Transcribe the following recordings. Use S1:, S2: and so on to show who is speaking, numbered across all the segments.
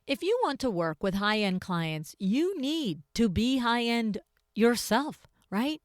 S1: If you want to work with high-end clients, you need to be high-end yourself, right?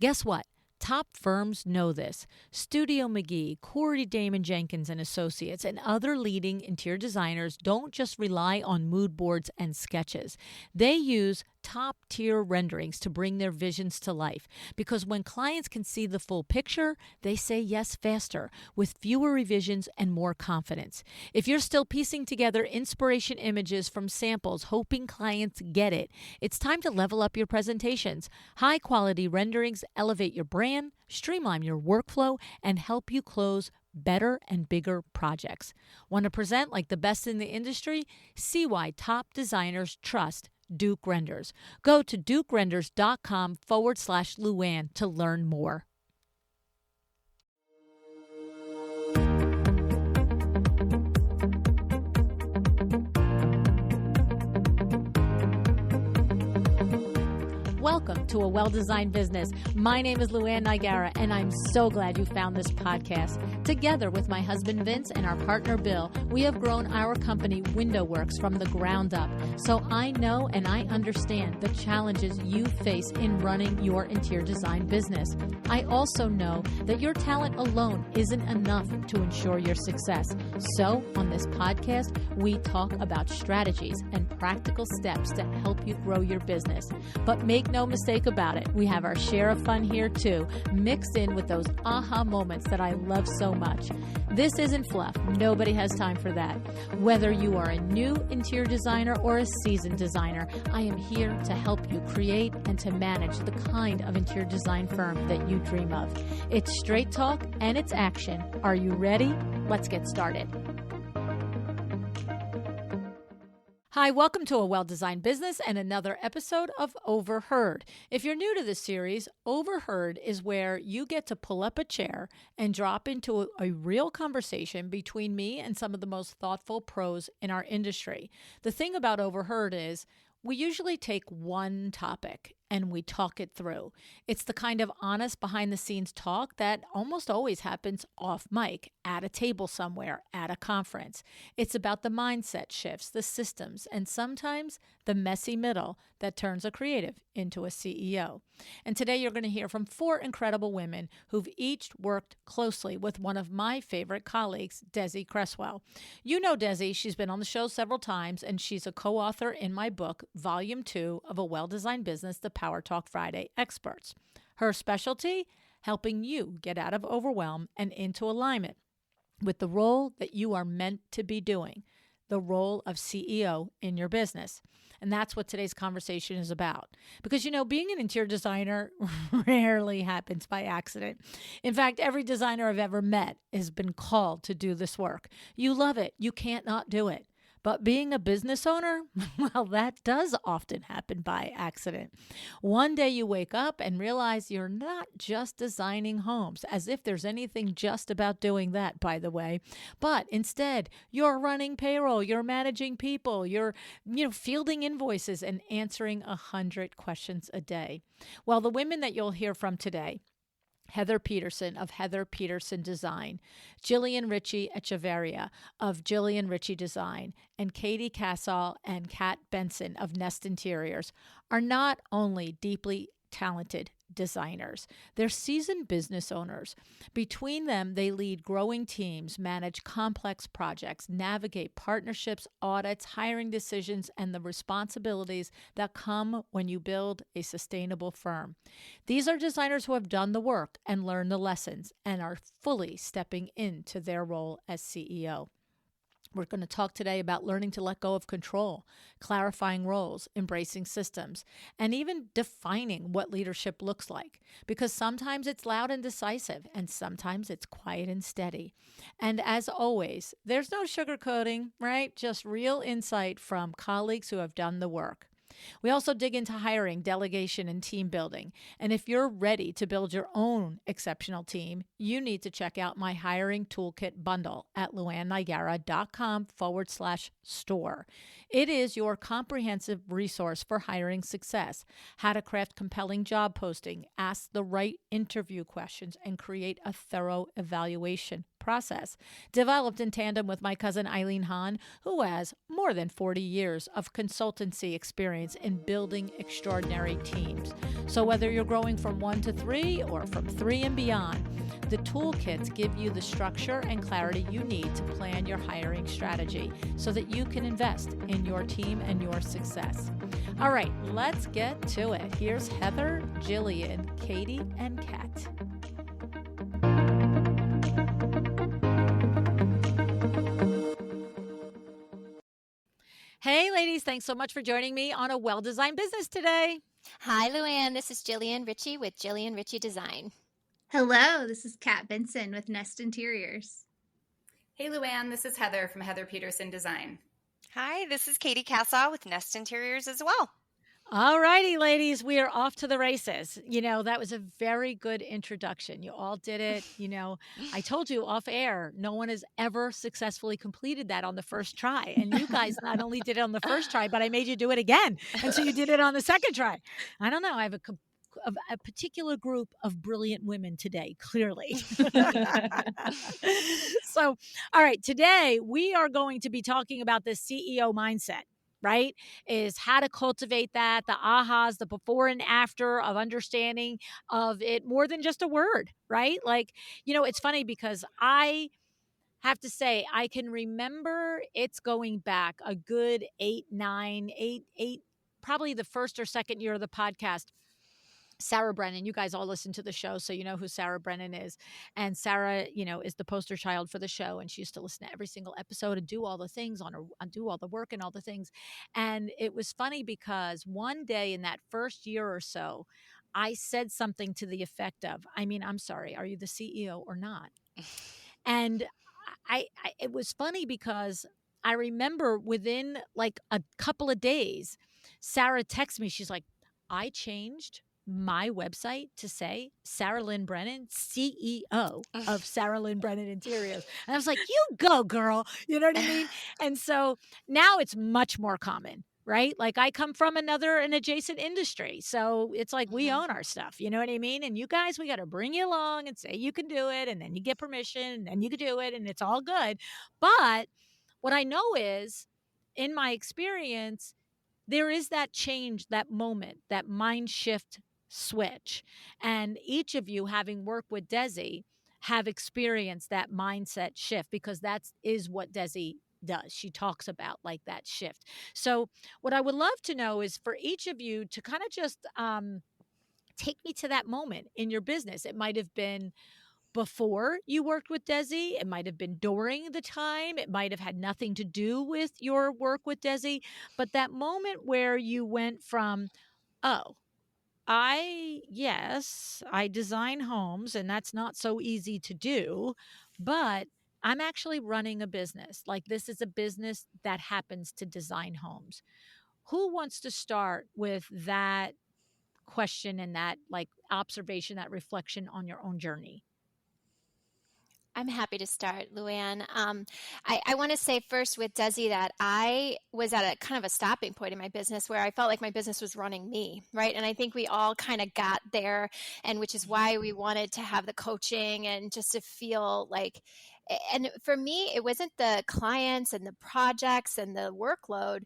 S1: Guess what? Top firms know this. Studio McGee, Corey Damon Jenkins and Associates, and other leading interior designers don't just rely on mood boards and sketches. They use top-tier renderings to bring their visions to life. Because when clients can see the full picture, they say yes faster, with fewer revisions and more confidence. If you're still piecing together inspiration images from samples, hoping clients get it, it's time to level up your presentations. High-quality renderings elevate your brand, streamline your workflow, and help you close better and bigger projects. Want to present like the best in the industry? See why top designers trust Duke Renders. Go to dukerenders.com/Luann to learn more. Welcome to A Well-Designed Business. My name is Luann Nigara, and I'm so glad you found this podcast. Together with my husband Vince and our partner Bill, we have grown our company WindowWorks from the ground up. So I know and I understand the challenges you face in running your interior design business. I also know that your talent alone isn't enough to ensure your success. So on this podcast, we talk about strategies and practical steps to help you grow your business. But make no mistake about it, we have our share of fun here too, mixed in with those aha moments that I love so much. This isn't fluff. Nobody has time for that. Whether you are a new interior designer or a seasoned designer, I am here to help you create and to manage the kind of interior design firm that you dream of. It's straight talk and it's action. Are you ready? Let's get started. Hi, welcome to A Well-Designed Business and another episode of Overheard. If you're new to this series, Overheard is where you get to pull up a chair and drop into a real conversation between me and some of the most thoughtful pros in our industry. The thing about Overheard is we usually take one topic and we talk it through. It's the kind of honest behind-the-scenes talk that almost always happens off mic, at a table somewhere, at a conference. It's about the mindset shifts, the systems, and sometimes the messy middle that turns a creative into a CEO. And today you're going to hear from 4 incredible women who've each worked closely with one of my favorite colleagues, Desi Creswell. You know Desi, she's been on the show several times, and she's a co-author in my book, Volume 2 of A Well-Designed Business, The Power Talk Friday Experts. Her specialty? Helping you get out of overwhelm and into alignment with the role that you are meant to be doing, the role of CEO in your business. And that's what today's conversation is about. Because, you know, being an interior designer rarely happens by accident. In fact, every designer I've ever met has been called to do this work. You love it. You can't not do it. But being a business owner, well, that does often happen by accident. One day you wake up and realize you're not just designing homes, as if there's anything just about doing that, by the way. But instead, you're running payroll, you're managing people, you're fielding invoices and answering 100 questions a day. Well, the women that you'll hear from today, Heather Peterson of Heather Peterson Design, Jillian Richey Echevarria of Jillian Richey Design, and Katy Cassaw and Kat Benson of Nest Interiors are not only deeply talented designers, they're seasoned business owners. Between them, they lead growing teams, manage complex projects, navigate partnerships, audits, hiring decisions, and the responsibilities that come when you build a sustainable firm. These are designers who have done the work and learned the lessons and are fully stepping into their role as CEO. We're going to talk today about learning to let go of control, clarifying roles, embracing systems, and even defining what leadership looks like. Because sometimes it's loud and decisive, and sometimes it's quiet and steady. And as always, there's no sugarcoating, right? Just real insight from colleagues who have done the work. We also dig into hiring, delegation, and team building. And if you're ready to build your own exceptional team, you need to check out my hiring toolkit bundle at luannigara.com/store. It is your comprehensive resource for hiring success, how to craft compelling job posting, ask the right interview questions, and create a thorough evaluation process. Developed in tandem with my cousin Eileen Hahn, who has more than 40 years of consultancy experience in building extraordinary teams. So whether you're growing from 1 to 3 or from 3 and beyond, the toolkits give you the structure and clarity you need to plan your hiring strategy so that you can invest in your team and your success. All right, let's get to it. Here's Heather, Jillian, Katy, and Kat. Hey, ladies, thanks so much for joining me on A Well-Designed Business today.
S2: Hi, Luann. This is Jillian Richey with Jillian Richey Design.
S3: Hello, this is Kat Benson with Nest Interiors.
S4: Hey, Luann. This is Heather from Heather Peterson Design.
S5: Hi, this is Katy Cassaw with Nest Interiors as well.
S1: All righty, ladies, we are off to the races. That was a very good introduction. You all did it. I told you off air, no one has ever successfully completed that on the first try. And you guys not only did it on the first try, but I made you do it again. And so you did it on the second try. I don't know. I have a particular group of brilliant women today, clearly. So, all right, today we are going to be talking about the CEO mindset. Right? Is how to cultivate that, the ahas, the before and after of understanding of it more than just a word, right? It's funny because I have to say, I can remember it's going back a good 8, 9, 8, probably the first or second year of the podcast. Sarah Brennan, you guys all listen to the show, so you know who Sarah Brennan is. And Sarah, is the poster child for the show. And she used to listen to every single episode and do all the things do all the work and all the things. And it was funny because one day in that first year or so, I said something to the effect of, I'm sorry, are you the CEO or not? And it was funny because I remember within like a couple of days, Sarah texted me. She's like, I changed my website to say Sarah Lynn Brennan, CEO of Sarah Lynn Brennan Interiors. And I was like, you go, girl. You know what I mean? And so now it's much more common, right? Like I come from an adjacent industry. So it's like we own our stuff. You know what I mean? And you guys, we got to bring you along and say you can do it. And then you get permission and then you can do it. And it's all good. But what I know is, in my experience, there is that change, that moment, that mind shift switch. And each of you, having worked with Desi, have experienced that mindset shift because that is what Desi does. She talks about like that shift. So what I would love to know is for each of you to kind of just take me to that moment in your business. It might have been before you worked with Desi. It might have been during the time. It might have had nothing to do with your work with Desi. But that moment where you went from, oh, I design homes and that's not so easy to do, but I'm actually running a business. Like this is a business that happens to design homes. Who wants to start with that question and that like observation, that reflection on your own journey?
S2: I'm happy to start, Luann. I want to say first with Desi that I was at a kind of a stopping point in my business where I felt like my business was running me, right? And I think we all kind of got there, and which is why we wanted to have the coaching and just to feel like, and for me, it wasn't the clients and the projects and the workload.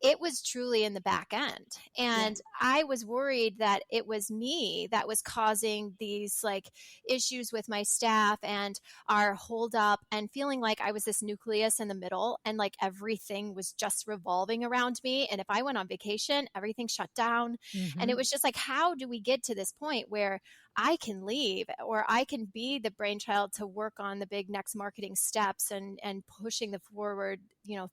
S2: It was truly in the back end. And I was worried that it was me that was causing these like issues with my staff and our hold up, and feeling like I was this nucleus in the middle and like everything was just revolving around me. And if I went on vacation, everything shut down. And it was just like, how do we get to this point where I can leave or I can be the brainchild to work on the big next marketing steps and pushing the forward,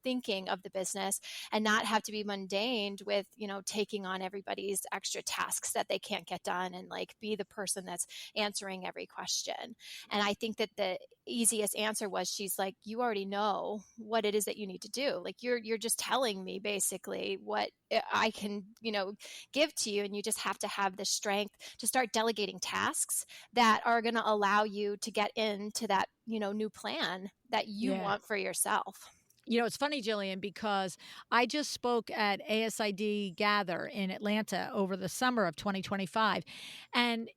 S2: thinking of the business, and not have to be mundane with, taking on everybody's extra tasks that they can't get done and like be the person that's answering every question. And I think that the easiest answer was, she's like, you already know what it is that you need to do. Like you're just telling me basically what I can, give to you. And you just have to have the strength to start delegating tasks that are going to allow you to get into that, new plan that you want for yourself.
S1: It's funny, Jillian, because I just spoke at ASID Gather in Atlanta over the summer of 2025. And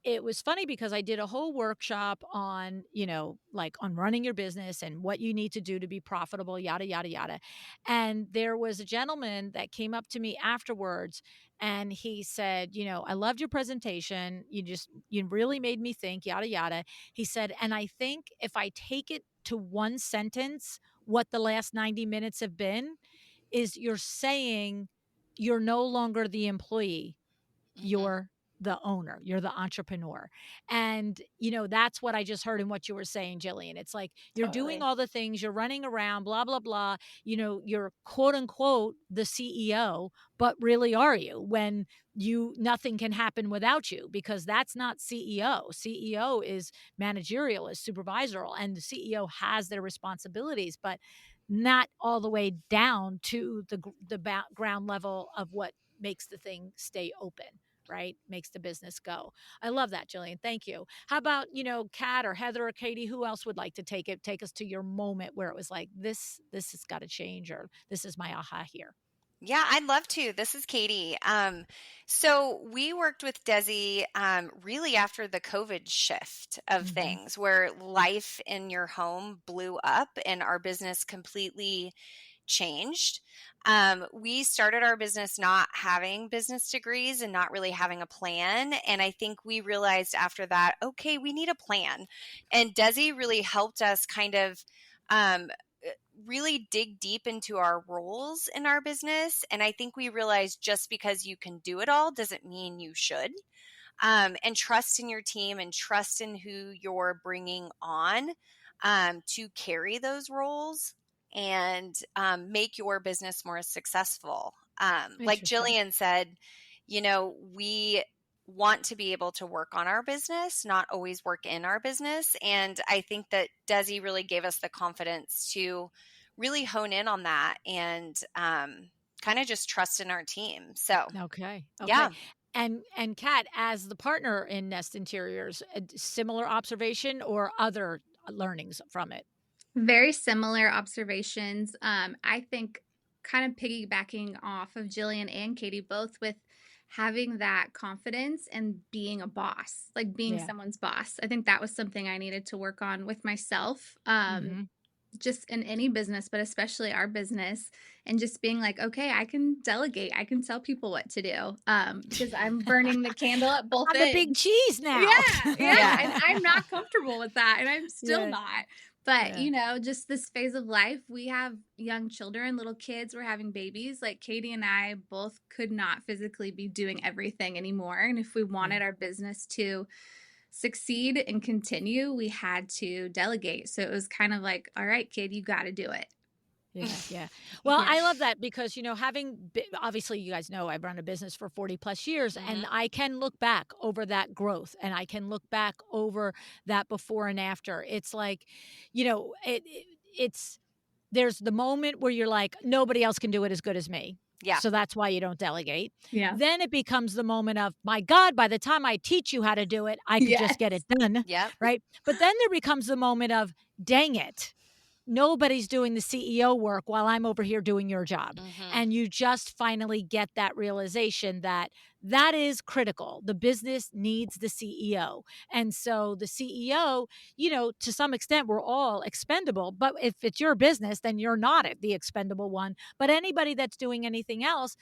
S1: it was funny because I did a whole workshop on, like on running your business and what you need to do to be profitable, yada, yada, yada. And there was a gentleman that came up to me afterwards and he said, I loved your presentation. You really made me think, yada, yada. He said, and I think if I take it to one sentence, what the last 90 minutes have been is you're saying you're no longer the employee,
S2: Mm-hmm.
S1: you're the owner, you're the entrepreneur. And, that's what I just heard in what you were saying, Jillian. It's like you're doing
S2: Totally.
S1: all the things, you're running around, blah, blah, blah. You're quote unquote the CEO, but really are you when nothing can happen without you? Because that's not CEO. CEO is managerial, is supervisory, and the CEO has their responsibilities, but not all the way down to the ground level of what makes the thing stay open, right? Makes the business go. I love that, Jillian. Thank you. How about, Kat or Heather or Katie, who else would like to take us to your moment where it was like, this has got to change, or this is my aha here.
S5: Yeah, I'd love to. This is Katy. So we worked with Desi really after the COVID shift of things where life in your home blew up and our business completely changed. We started our business not having business degrees and not really having a plan. And I think we realized after that, okay, we need a plan. And Desi really helped us kind of really dig deep into our roles in our business. And I think we realized just because you can do it all doesn't mean you should. And trust in your team and trust in who you're bringing on to carry those roles and make your business more successful. Like
S1: Interesting.
S5: Jillian said, we want to be able to work on our business, not always work in our business. And I think that Desi really gave us the confidence to really hone in on that and kind of just trust in our team. So,
S1: Okay.
S5: yeah.
S1: And Kat, as the partner in Nest Interiors, a similar observation or other learnings from it?
S3: Very similar observations. I think kind of piggybacking off of Jillian and Katie, both with having that confidence and being a boss, like being
S1: Yeah.
S3: someone's boss. I think that was something I needed to work on with myself. Just in any business, but especially our business, and just being like, okay, I can delegate. I can tell people what to do. Because I'm burning the candle at both
S1: I'm the
S3: ends.
S1: big cheese now.
S3: Yeah. And I'm not comfortable with that. And I'm still
S1: Yeah.
S3: not. But,
S1: Yeah.
S3: just this phase of life, we have young children, little kids, we're having babies. Like Katie and I both could not physically be doing everything anymore. And if we wanted our business to succeed and continue, we had to delegate. So it was kind of like, all right, kid, you got to do it.
S1: Yeah. Well,
S3: Yeah.
S1: I love that because, obviously, you guys know I've run a business for 40 plus years, and I can look back over that growth and I can look back over that before and after. It's like, there's the moment where you're like, nobody else can do it as good as me.
S5: Yeah.
S1: So that's why you don't delegate.
S3: Yeah.
S1: Then it becomes the moment of, my God, by the time I teach you how to do it, I could just get it done.
S5: Yep.
S1: Right. But then there becomes the moment of, dang it, nobody's doing the CEO work while I'm over here doing your job. And you just finally get that realization that is critical. The business needs the CEO. And so the CEO, to some extent, we're all expendable. But if it's your business, then you're not the expendable one. But anybody that's doing anything else,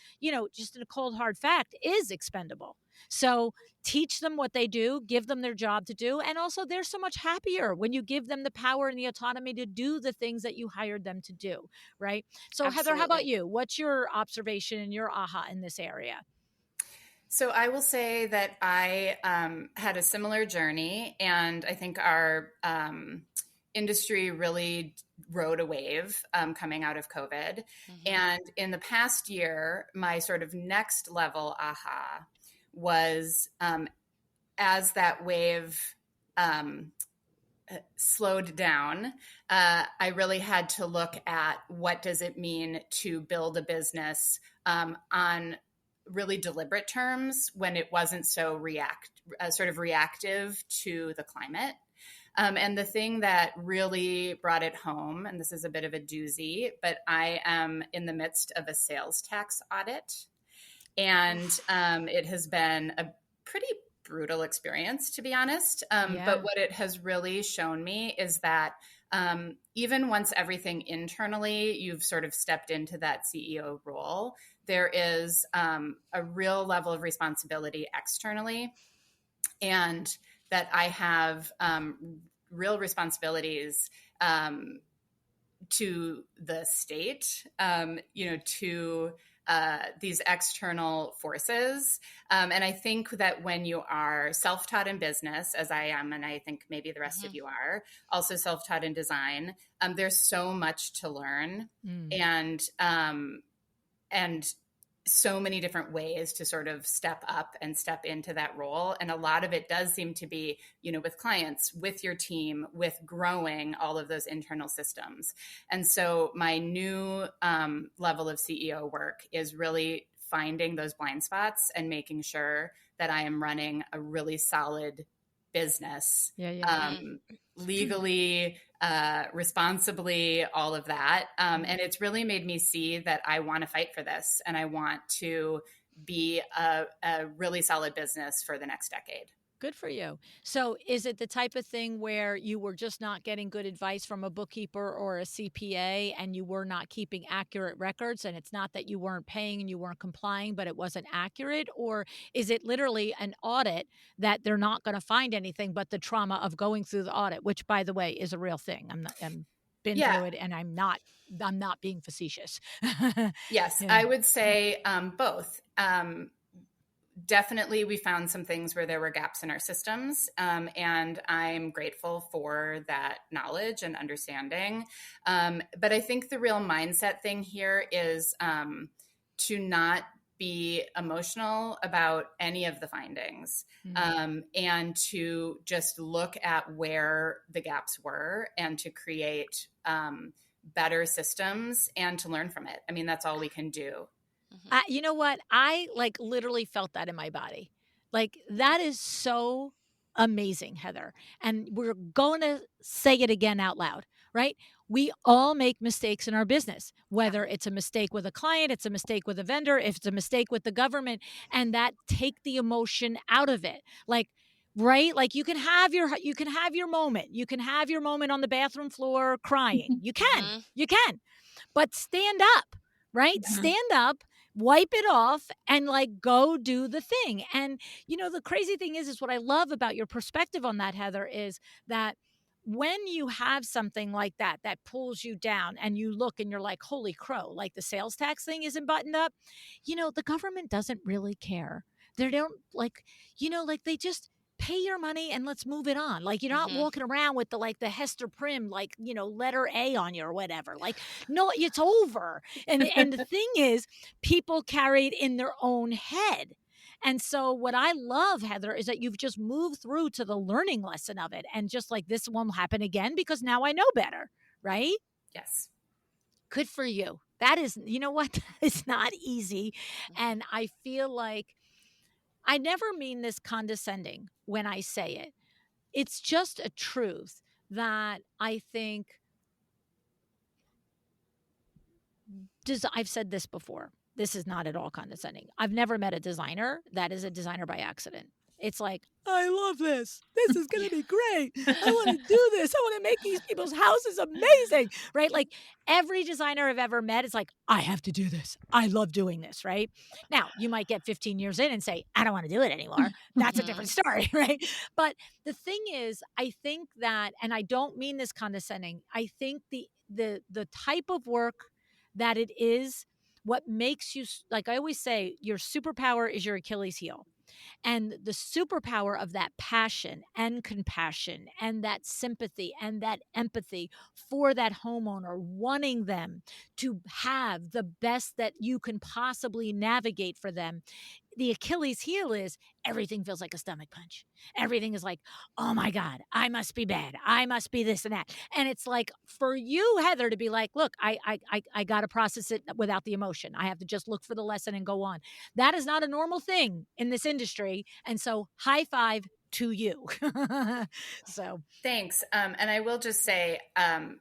S1: just a cold hard fact, is expendable. So teach them what they do, give them their job to do. And also, they're so much happier when you give them the power and the autonomy to do the things that you hired them to do. Right. So, Heather, how about
S5: Absolutely.
S1: you? What's your observation and your aha in this area?
S4: So I will say that I had a similar journey, and I think our industry really rode a wave coming out of COVID. And in the past year, my sort of next level aha was as that wave slowed down, I really had to look at what does it mean to build a business on really deliberate terms when it wasn't so reactive to the climate. And the thing that really brought it home, and this is a bit of a doozy, but I am in the midst of a sales tax audit. And it has been a brutal experience, to be honest.
S1: Yeah.
S4: But what it has really shown me is that even once everything internally, you've sort of stepped into that CEO role, there is a real level of responsibility externally, and that I have real responsibilities to the state, to these external forces. And I think that when you are self-taught in business, as I am, and I think maybe the rest of you are, also self-taught in design, there's so much to learn, and so many different ways to sort of step up and step into that role. And a lot of it does seem to be, with clients, with your team, with growing all of those internal systems. And so my new level of CEO work is really finding those blind spots and making sure that I am running a really solid business, legally, responsibly, all of that. And it's really made me see that I want to fight for this, and I want to be a really solid business for the next decade.
S1: Good for you. So is it the type of thing where you were just not getting good advice from a bookkeeper or a CPA, and you were not keeping accurate records, and it's not that you weren't paying and you weren't complying, but it wasn't accurate? Or is it literally an audit that they're not going to find anything but the trauma of going through the audit, which, by the way, is a real thing. I'm been through it, and I'm not being facetious.
S4: Yes, I would say both. Definitely, we found some things where there were gaps in our systems, and I'm grateful for that knowledge and understanding. But I think the real mindset thing here is to not be emotional about any of the findings, and to just look at where the gaps were and to create better systems and to learn from it. I mean, that's all we can do.
S1: You know what? I literally felt that in my body. That is so amazing, Heather. And we're going to say it again out loud, right? We all make mistakes in our business, whether it's a mistake with a client, it's a mistake with a vendor, if it's a mistake with the government, and that take the emotion out of it. Right? You can have your moment. You can have your moment on the bathroom floor crying. You can. But stand up, right? Stand up, wipe it off, and go do the thing. And the crazy thing is what I love about your perspective on that, Heather, is that when you have something like that pulls you down, and you look and you're like, holy crow, the sales tax thing isn't buttoned up, the government doesn't really care. They don't they just pay your money and let's move it on. You're not walking around with the Hester Prim, letter A on you or whatever. No, it's over. And the thing is, people carry it in their own head. And so what I love, Heather, is that you've just moved through to the learning lesson of it. And just this won't happen again because now I know better, right?
S4: Yes.
S1: Good for you. That is, what? It's not easy. And I feel like I never mean this condescending when I say it. It's just a truth that I think I've said this before. This is not at all condescending. I've never met a designer that is a designer by accident. It's I love this. This is going to be great. I want to do this. I want to make these people's houses amazing, right? Every designer I've ever met is I have to do this. I love doing this, right? Now, you might get 15 years in and say, I don't want to do it anymore. That's a different story, right? But the thing is, I think that, and I don't mean this condescending, I think the type of work that it is, what makes you, I always say, your superpower is your Achilles heel. And the superpower of that passion and compassion and that sympathy and that empathy for that homeowner, wanting them to have the best that you can possibly navigate for them. The Achilles heel is everything feels like a stomach punch. Everything is oh my God, I must be bad. I must be this and that. And it's for you, Heather, to be look, I got to process it without the emotion. I have to just look for the lesson and go on. That is not a normal thing in this industry. And so high five to you. So
S4: thanks. And I will just say,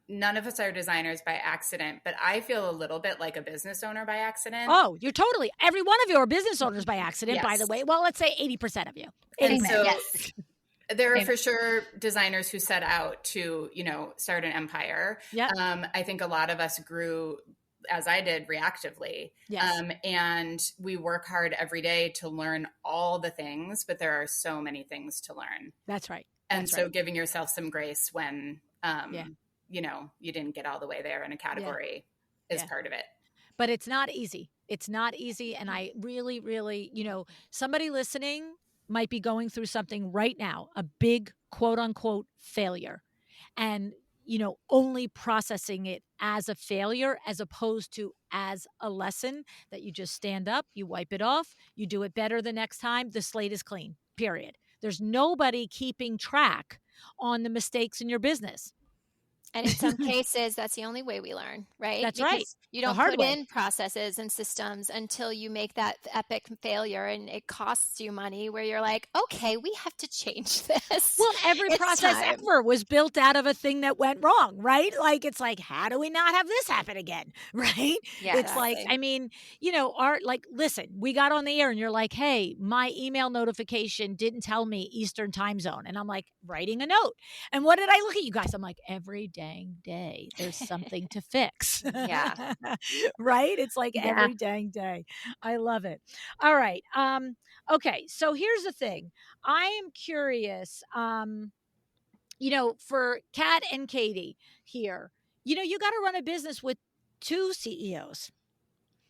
S4: none of us are designers by accident, but I feel a little bit like a business owner by accident.
S1: oh, you're totally, every one of you are business owners by accident, by the
S4: Yes.
S1: way. Well, let's say 80% of you.
S4: And
S3: Amen.
S4: so
S2: Yes.
S4: there are
S3: Amen.
S4: for sure designers who set out to, start an empire.
S1: Yeah.
S4: I think a lot of us grew, as I did, reactively.
S1: Yes.
S4: And we work hard every day to learn all the things, but there are so many things to learn.
S1: That's right.
S4: And
S1: That's
S4: so
S1: right.
S4: giving yourself some grace when, you didn't get all the way there in a category is part of it.
S1: But it's not easy. It's not easy. And I really, really, somebody listening might be going through something right now, a big quote unquote failure. And, only processing it as a failure as opposed to as a lesson that you just stand up, you wipe it off, you do it better the next time. The slate is clean, period. There's nobody keeping track on the mistakes in your business.
S2: And in some cases, that's the only way we learn, right?
S1: That's
S2: because
S1: right.
S2: you
S1: The
S2: don't
S1: hard
S2: put
S1: way.
S2: in processes and systems until you make that epic failure and it costs you money where you're like, okay, we have to change this.
S1: Well, every
S2: It's
S1: process
S2: time.
S1: ever was built out of a thing that went wrong, right? Like, it's like, how do we not have this happen again? Right?
S5: Yeah.
S1: It's like,
S2: Exactly.
S1: I mean, listen, we got on the air and you're like, hey, my email notification didn't tell me Eastern time zone. And I'm like, writing a note. And what did I look at you guys? I'm like, every dang day, there's something to fix.
S5: Yeah.
S1: Right? It's like
S3: Yeah.
S1: every dang day. I love it. All right. Okay. So here's the thing. I am curious, for Kat and Katy here, you got to run a business with two CEOs.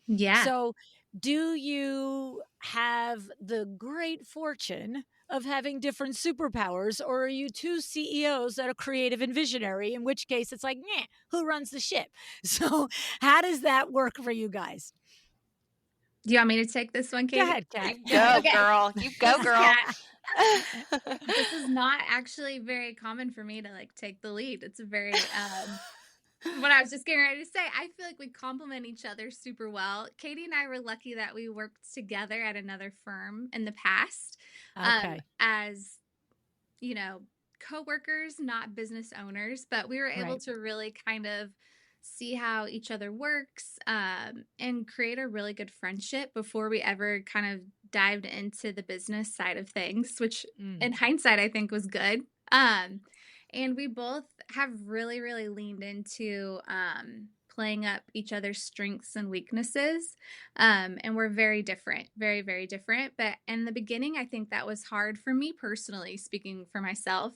S3: Yeah.
S1: So do you have the great fortune of having different superpowers, or are you two CEOs that are creative and visionary, in which case it's like, who runs the ship? So how does that work for you guys?
S3: Do you want me to take this one, Katy?
S1: Go ahead, Kat.
S5: You go, girl. You go,
S3: This is
S5: girl.
S3: Kat. This is not actually very common for me to take the lead. It's a very what I was just getting ready to say. I feel like we complement each other super well. Katy and I were lucky that we worked together at another firm in the past.
S1: Okay.
S3: As co-workers, not business owners, but we were able
S1: Right.
S3: to really kind of see how each other works and create a really good friendship before we ever kind of dived into the business side of things, which in hindsight I think was good. And we both have really, really leaned into playing up each other's strengths and weaknesses. And we're very different, very, very different. But in the beginning, I think that was hard for me personally, speaking for myself.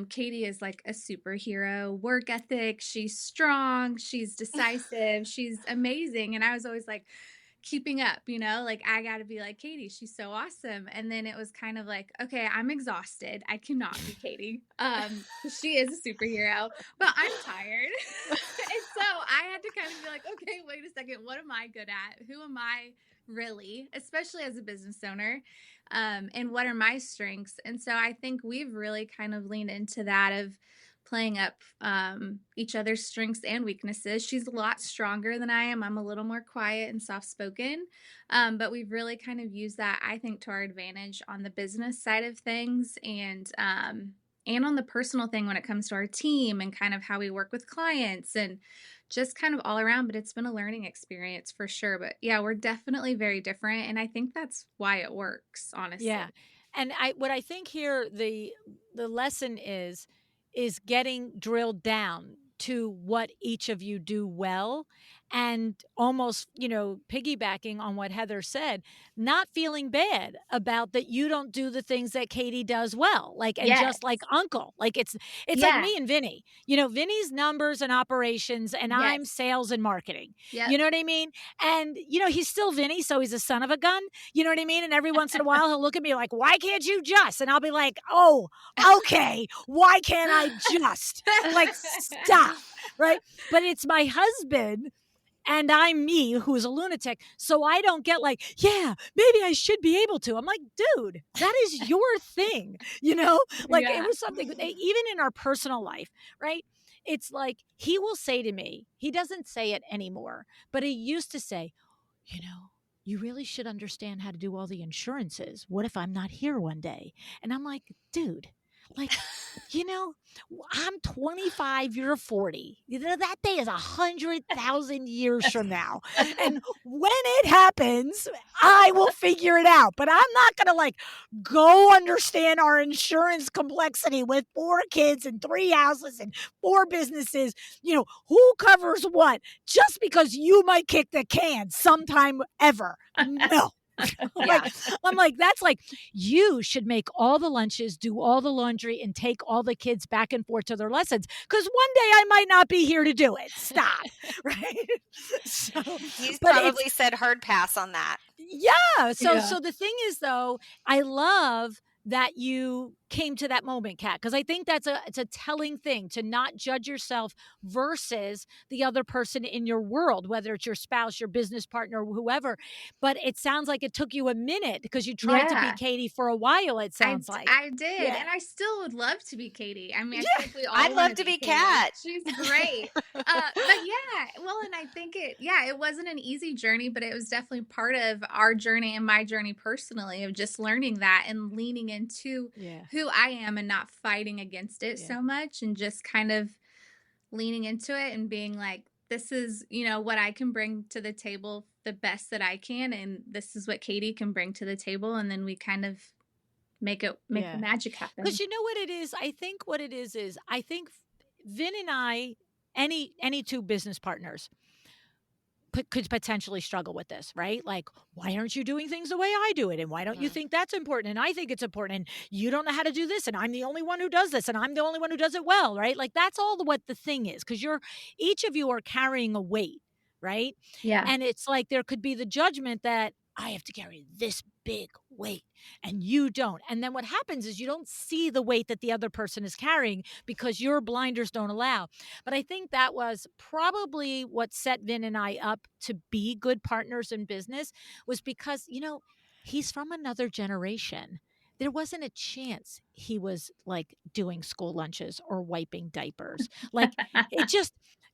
S3: Katy is like a superhero, work ethic. She's strong. She's decisive. She's amazing. And I was always like, keeping up, I got to be like Katy. She's so awesome. And then it was kind of like, okay, I'm exhausted. I cannot be Katy. She is a superhero, but I'm tired. And so I had to kind of be like, okay, wait a second. What am I good at? Who am I really, especially as a business owner? And what are my strengths? And so I think we've really kind of leaned into that of playing up each other's strengths and weaknesses. She's a lot stronger than I am. I'm a little more quiet and soft-spoken, but we've really kind of used that, I think, to our advantage on the business side of things and on the personal thing when it comes to our team and kind of how we work with clients and just kind of all around. But it's been a learning experience for sure. But yeah, we're definitely very different, and I think that's why it works, honestly.
S1: Yeah. And what I think here the lesson is getting drilled down to what each of you do well, and almost, piggybacking on what Heather said, not feeling bad about that you don't do the things that Katy does well, and
S3: Yes.
S1: just like Uncle, it's
S3: Yeah.
S1: like me and Vinny, Vinny's numbers and operations and I'm
S3: Yes.
S1: sales and marketing,
S3: Yep.
S1: you know what I mean? And, he's still Vinny, so he's a son of a gun, you know what I mean? And every once in a while he'll look at me like, why can't you just? And I'll be like, oh, okay, why can't I just? Stop, right? But it's my husband and I'm me, who's a lunatic. So I don't get yeah, maybe I should be able to. I'm like, dude, that is your thing. It was something, even in our personal life, right? It's like, he will say to me, he doesn't say it anymore, but he used to say, you really should understand how to do all the insurances. What if I'm not here one day? And I'm like, dude, like, you know, I'm 25, you're 40. You know, that day is 100,000 years from now. And when it happens, I will figure it out. But I'm not going to like go understand our insurance complexity with 4 kids and 3 houses and 4 businesses. You know, who covers what just because you might kick the can sometime ever. No.
S5: Yeah.
S1: I'm like, that's like, you should make all the lunches, do all the laundry, and take all the kids back and forth to their lessons. Because one day I might not be here to do it. Stop. Right. So,
S5: He's
S1: but
S5: probably said hard pass on that.
S1: yeah. So the thing is, though, I love that you came to that moment, Kat, because I think it's a telling thing to not judge yourself versus the other person in your world, whether it's your spouse, your business partner, whoever. But it sounds like it took you a minute because you tried to be Katy for a while. It sounds like
S3: I did,
S1: Yeah.
S3: and I still would love to be Katy. I mean, I
S1: Yeah.
S3: think we all
S5: I'd
S3: wanna
S5: love to be
S3: Katy.
S5: Kat.
S3: She's great. But yeah, well, and I think it wasn't an easy journey, but it was definitely part of our journey and my journey personally of just learning that and leaning into
S1: Yeah.
S3: who I am and not fighting against it
S1: Yeah.
S3: so much, and just kind of leaning into it and being like, this is, what I can bring to the table the best that I can, and this is what Katy can bring to the table, and then we kind of make the magic happen.
S1: Because you know what it is? I think what it is I think Vin and I, any 2 business partners, could potentially struggle with this, right? Like, why aren't you doing things the way I do it? And why don't you think that's important? And I think it's important. And you don't know how to do this. And I'm the only one who does this. And I'm the only one who does it well, right? Like, that's all what the thing is. Because each of you are carrying a weight, right?
S3: Yeah.
S1: And it's like there could be the judgment that I have to carry this big weight and you don't. And then what happens is you don't see the weight that the other person is carrying because your blinders don't allow. But I think that was probably what set Vin and I up to be good partners in business, was because, he's from another generation. There wasn't a chance he was like doing school lunches or wiping diapers. Like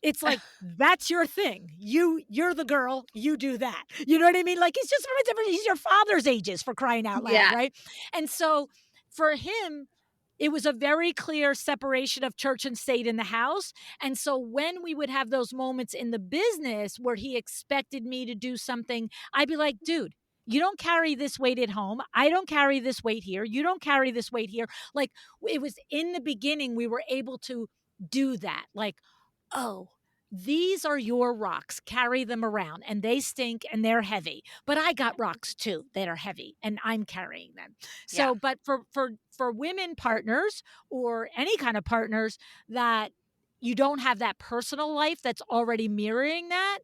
S1: it's like, that's your thing. You're the girl, you do that. You know what I mean? Like, it's just from a different, he's your father's ages, for crying out loud, right? And so for him, it was a very clear separation of church and state in the house. And so when we would have those moments in the business where he expected me to do something, I'd be like, dude, you don't carry this weight at home. I don't carry this weight here. You don't carry this weight here. Like, it was in the beginning, we were able to do that. Like, oh, these are your rocks. Carry them around, and they stink and they're heavy. But I got rocks too that are heavy, and I'm carrying them. So, but for women partners or any kind of partners that you don't have that personal life that's already mirroring that,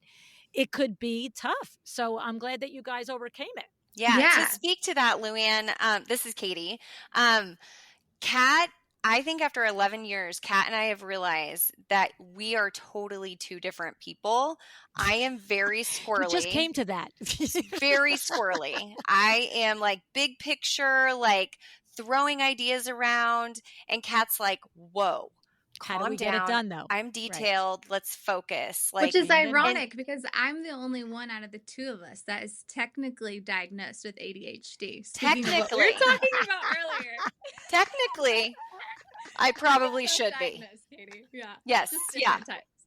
S1: it could be tough. So I'm glad that you guys overcame it.
S5: Yeah. To speak to that, Luann, this is Katy. Kat, I think after 11 years, Kat and I have realized that we are totally 2 different people. I am very squirrely.
S1: You just came to that.
S5: Very squirrely. I am like big picture, like throwing ideas around. And Kat's like, whoa.
S1: How do we get it done, though?
S5: I'm detailed. Right. Let's focus. Like,
S3: which is ironic because I'm the only one out of the 2 of us that is technically diagnosed with ADHD.
S5: Technically.
S3: Of what we were talking about earlier.
S5: Technically, I probably should be.
S3: Katy. Yeah.
S5: Yes. Yeah.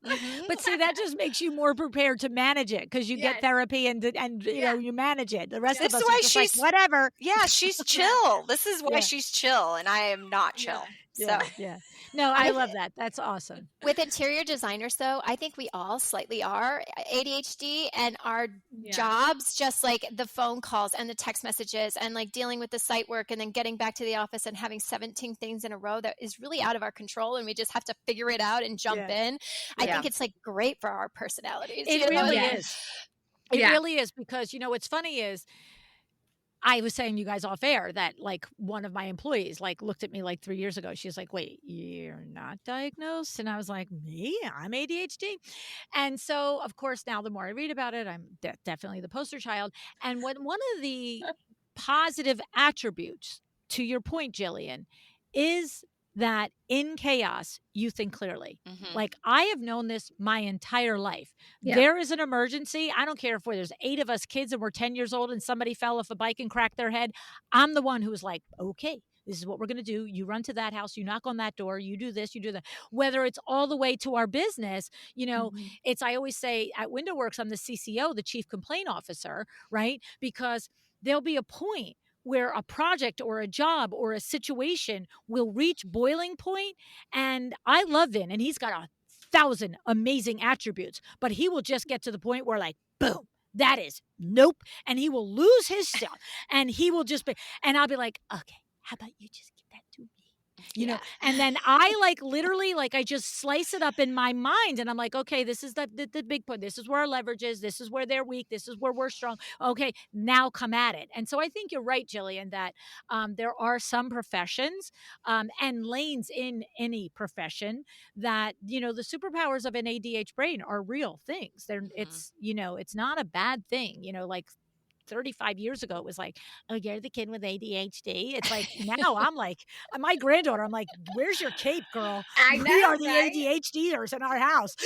S1: Mm-hmm. But see, that just makes you more prepared to manage it because you get therapy and you manage it. The rest of us are just like, whatever.
S5: Yeah, she's chill. This is why she's chill, and I am not chill.
S1: Yeah. No, I love that. That's awesome.
S2: With interior designers, though, I think we all slightly are ADHD, and our jobs, just like the phone calls and the text messages and like dealing with the site work and then getting back to the office and having 17 things in a row that is really out of our control, and we just have to figure it out and jump in. I think it's like great for our personalities.
S1: It really is. It really is, because, what's funny is, I was saying you guys off air that like one of my employees like looked at me like 3 years ago. She's like, wait, you're not diagnosed? And I was like, me? I'm ADHD. And so, of course, now the more I read about it, I'm definitely the poster child. And one of the positive attributes, to your point, Jillian, is that in chaos, you think clearly.
S5: Mhm.
S1: Like, I have known this my entire life.
S3: Yeah.
S1: There is an emergency. I don't care if there's 8 of us kids and we're 10 years old and somebody fell off a bike and cracked their head. I'm the one who's like, okay, this is what we're going to do. You run to that house, you knock on that door, you do this, you do that. Whether it's all the way to our business, I always say at WindowWorks, I'm the CCO, the chief complaint officer, right? Because there'll be a point where a project or a job or a situation will reach boiling point. And I love Vin, and he's got 1,000 amazing attributes, but he will just get to the point where, like, boom, that is nope. And he will lose his stuff, and he will just be, and I'll be like, okay, how about you just give that to me? And then I literally, I just slice it up in my mind, and I'm like, okay, this is the big point. This is where our leverage is. This is where they're weak. This is where we're strong. Okay, now come at it. And so I think you're right, Jillian, that there are some professions and lanes in any profession that, the superpowers of an ADH brain are real things. It's not a bad thing, like 35 years ago, it was like, oh, you're the kid with ADHD. It's like, now I'm like, my granddaughter, I'm like, where's your cape, girl?
S3: I
S1: We
S3: know,
S1: are the
S3: right?
S1: ADHDers in our house.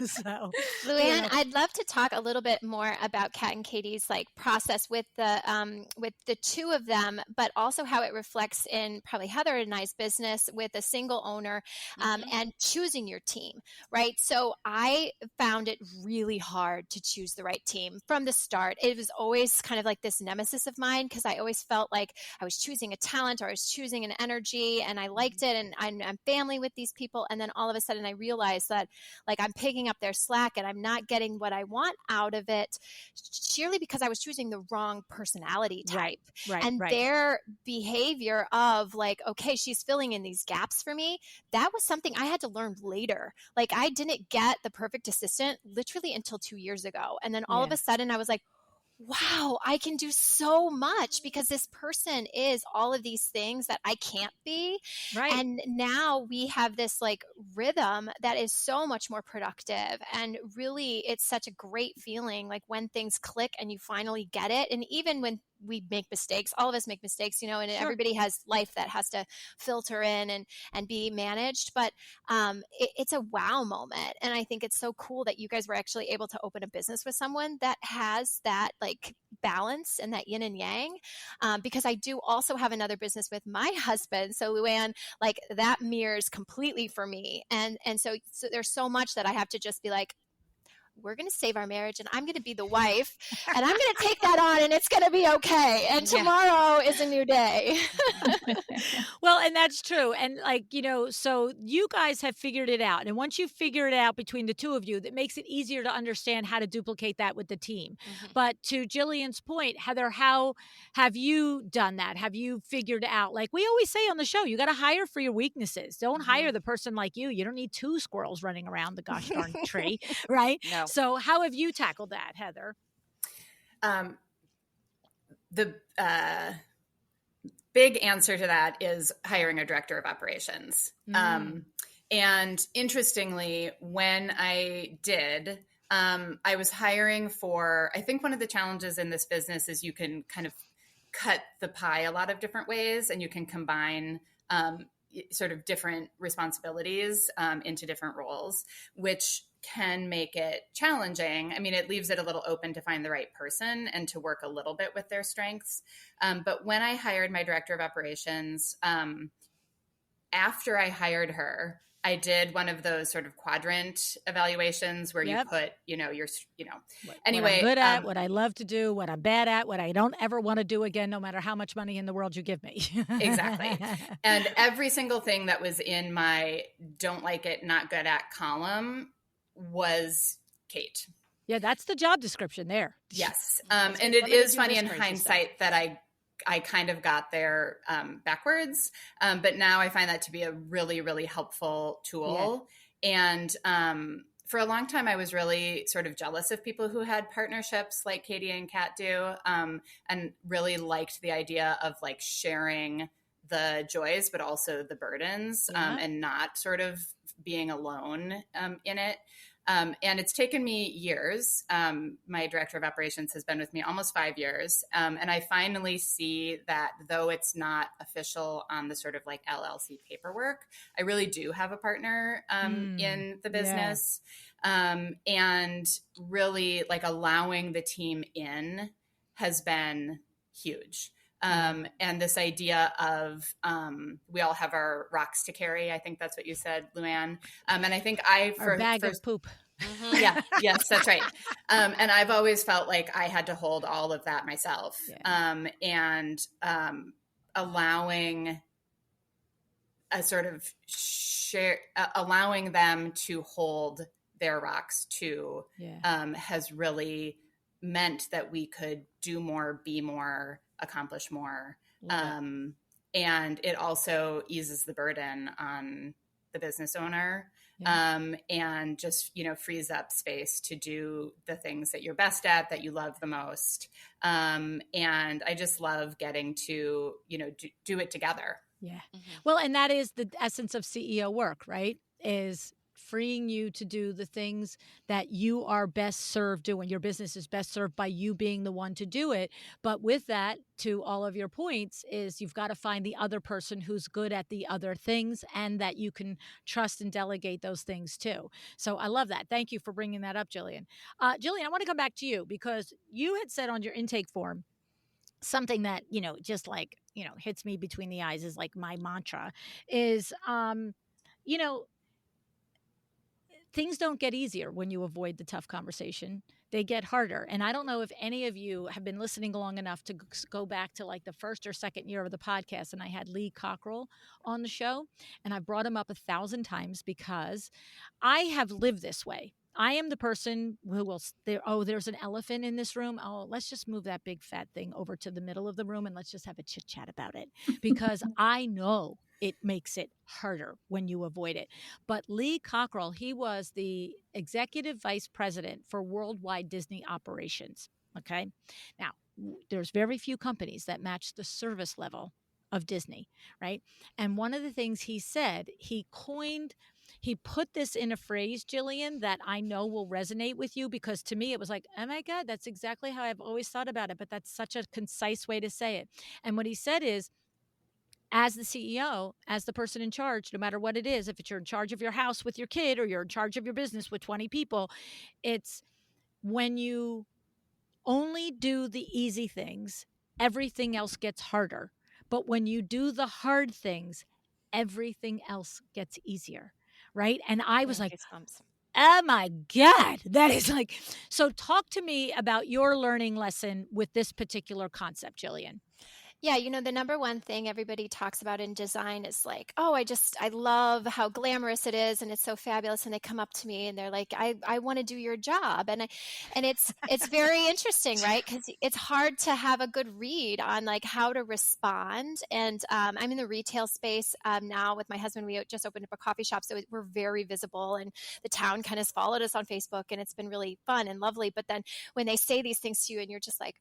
S1: So,
S2: Luann, I'd love to talk a little bit more about Kat and Katy's process with the two of them, but also how it reflects in probably Heather and I's business with a single owner and choosing your team, right? So I found it really hard to choose the right team from the start. It was always kind of like this nemesis of mine because I always felt like I was choosing a talent or I was choosing an energy and I liked it and I'm family with these people. And then all of a sudden I realized that I'm picking up their slack and I'm not getting what I want out of it sheerly because I was choosing the wrong personality type. Right. Their behavior of okay, she's filling in these gaps for me. That was something I had to learn later. I didn't get the perfect assistant literally until 2 years ago. And then all of a sudden I was like, wow, I can do so much because this person is all of these things that I can't be. Right. And now we have this rhythm that is so much more productive. And really, it's such a great feeling when things click and you finally get it. And even when we make mistakes, all of us make mistakes, and everybody has life that has to filter in and be managed. But it's a wow moment. And I think it's so cool that you guys were actually able to open a business with someone that has that balance and that yin and yang. Because I do also have another business with my husband. So Luann, that mirrors completely for me. And so there's so much that I have to just be we're going to save our marriage and I'm going to be the wife and I'm going to take that on and it's going to be okay. And tomorrow is a new day.
S1: Well, and that's true. And so you guys have figured it out. And once you figure it out between the two of you, that makes it easier to understand how to duplicate that with the team. But to Jillian's point, Heather, how have you done that? Have you figured out, we always say on the show, you got to hire for your weaknesses. Don't hire the person like you. You don't need 2 squirrels running around the gosh darn tree, right? No. So how have you tackled that, Heather?
S4: The big answer to that is hiring a director of operations. And interestingly, when I did, I was hiring for, I think one of the challenges in this business is you can kind of cut the pie a lot of different ways and you can combine sort of different responsibilities into different roles, which can make it challenging. I mean, it leaves it a little open to find the right person and to work a little bit with their strengths. But when I hired my director of operations, after I hired her, I did one of those sort of quadrant evaluations where you put, anyway.
S1: What I'm good at, what I love to do, what I'm bad at, what I don't ever want to do again, no matter how much money in the world you give me.
S4: Exactly. And every single thing that was in my don't like it, not good at column was Kate.
S1: Yeah, that's the job description there.
S4: Yes. And it is funny in hindsight that I kind of got there backwards. But now I find that to be a really, really helpful tool. Yeah. And for a long time, I was really sort of jealous of people who had partnerships like Katy and Kat do, and really liked the idea of sharing the joys, but also the burdens, and not sort of being alone in it. And it's taken me years. My director of operations has been with me almost 5 years. And I finally see that though it's not official on the sort of like LLC paperwork, I really do have a partner in the business. And really like allowing the team in has been huge. And this idea of we all have our rocks to carry. I think that's what you said, Luann. And I think
S1: our bag of poop.
S4: Yeah, yes, that's right. And I've always felt like I had to hold all of that myself. And allowing a sort of allowing them to hold their rocks too has really meant that we could do more, be more, accomplish more. And it also eases the burden on the business owner and just, frees up space to do the things that you're best at, that you love the most. And I just love getting to, do it together.
S1: Yeah. Well, and that is the essence of CEO work, right? Is freeing you to do the things that you are best served doing. Your business is best served by you being the one to do it. But with that, to all of your points, is you've got to find the other person who's good at the other things and that you can trust and delegate those things to. So I love that. Thank you for bringing that up, Jillian. Jillian, I want to come back to you because you had said on your intake form something that, just like, hits me between the eyes is like my mantra is, things don't get easier when you avoid the tough conversation. They get harder. And I don't know if any of you have been listening long enough to go back to like the first or second year of the podcast. And I had Lee Cockrell on the show, and I brought him up 1,000 times because I have lived this way. I am the person who will, there's an elephant in this room. Oh, let's just move that big fat thing over to the middle of the room and let's just have a chit chat about it, because I know it makes it harder when you avoid it. But Lee Cockrell, he was the executive vice president for worldwide Disney operations. Okay. Now, there's very few companies that match the service level of Disney, right? And one of the things he said, he put this in a phrase, Jillian, that I know will resonate with you, because to me it was like, oh my God, that's exactly how I've always thought about it. But that's such a concise way to say it. And what he said is, as the CEO, as the person in charge, no matter what it is, if you're in charge of your house with your kid or you're in charge of your business with 20 people, it's when you only do the easy things, everything else gets harder. But when you do the hard things, everything else gets easier. Right. And I was like, oh my God, that is like, so talk to me about your learning lesson with this particular concept, Jillian.
S2: Yeah, the number one thing everybody talks about in design is like, oh, I love how glamorous it is and it's so fabulous. And they come up to me and they're like, I want to do your job. And it's very interesting, right? Because it's hard to have a good read on like how to respond. And I'm in the retail space now with my husband. We just opened up a coffee shop, so we're very visible, and the town kind of followed us on Facebook, and it's been really fun and lovely. But then when they say these things to you and you're just like,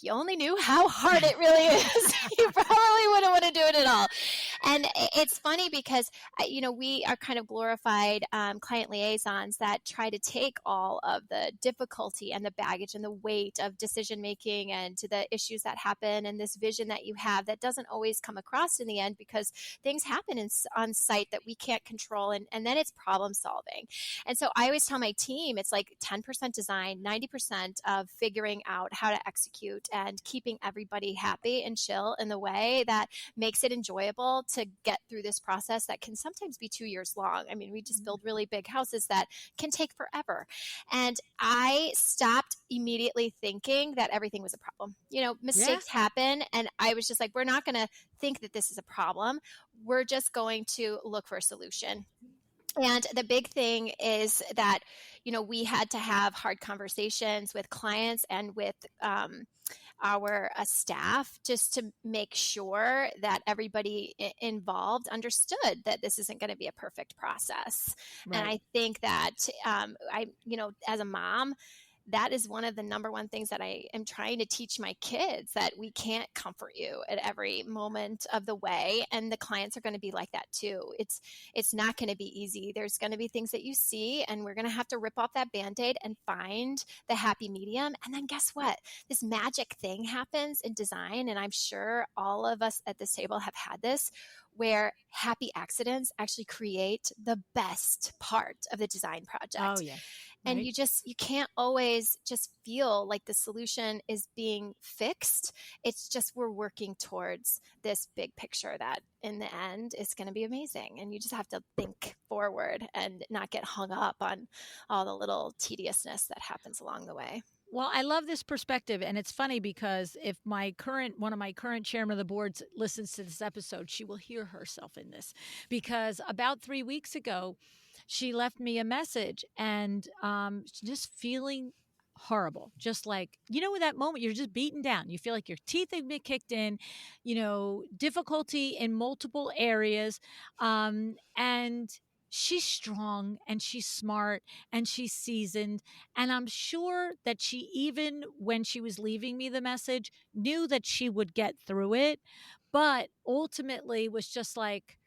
S2: you only knew how hard it really is, you probably wouldn't want to do it at all. And it's funny because, we are kind of glorified client liaisons that try to take all of the difficulty and the baggage and the weight of decision making and to the issues that happen and this vision that you have that doesn't always come across in the end, because things happen on site that we can't control. And then it's problem solving. And so I always tell my team, it's like 10% design, 90% of figuring out how to execute and keeping everybody happy and chill in the way that makes it enjoyable to get through this process that can sometimes be 2 years long. I mean, we just build really big houses that can take forever. And I stopped immediately thinking that everything was a problem. Mistakes happen. And I was just like, we're not going to think that this is a problem. We're just going to look for a solution. And the big thing is that, we had to have hard conversations with clients and with our staff just to make sure that everybody involved understood that this isn't going to be a perfect process. Right. And I think that, as a mom, that is one of the number one things that I am trying to teach my kids, that we can't comfort you at every moment of the way. And the clients are going to be like that too. It's not going to be easy. There's going to be things that you see, and we're going to have to rip off that Band-Aid and find the happy medium. And then guess what? This magic thing happens in design. And I'm sure all of us at this table have had this, where happy accidents actually create the best part of the design project.
S1: Oh, yeah.
S2: And
S1: Right.
S2: you can't always just feel like the solution is being fixed. It's just, we're working towards this big picture that in the end is going to be amazing. And you just have to think forward and not get hung up on all the little tediousness that happens along the way.
S1: Well, I love this perspective, and it's funny because if one of my current chairman of the boards listens to this episode, she will hear herself in this, because about 3 weeks ago, she left me a message and just feeling horrible, just like, that moment you're just beaten down, you feel like your teeth have been kicked in, difficulty in multiple areas, and she's strong and she's smart and she's seasoned. And I'm sure that she, even when she was leaving me the message, knew that she would get through it, but ultimately was just like,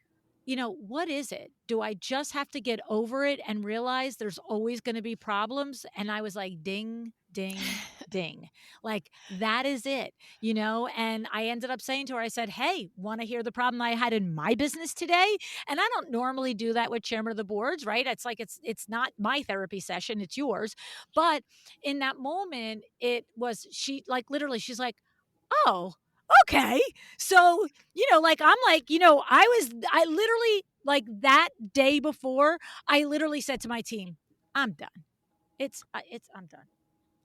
S1: what is it? Do I just have to get over it and realize there's always going to be problems? And I was like, ding, ding, ding. Like, that is it, And I ended up saying to her, I said, hey, want to hear the problem I had in my business today? And I don't normally do that with chairman of the boards, right? It's like, it's not my therapy session, it's yours. But in that moment, literally, she's like, oh, okay. So, I'm like, I literally, like, that day before, I literally said to my team, I'm done. I'm done.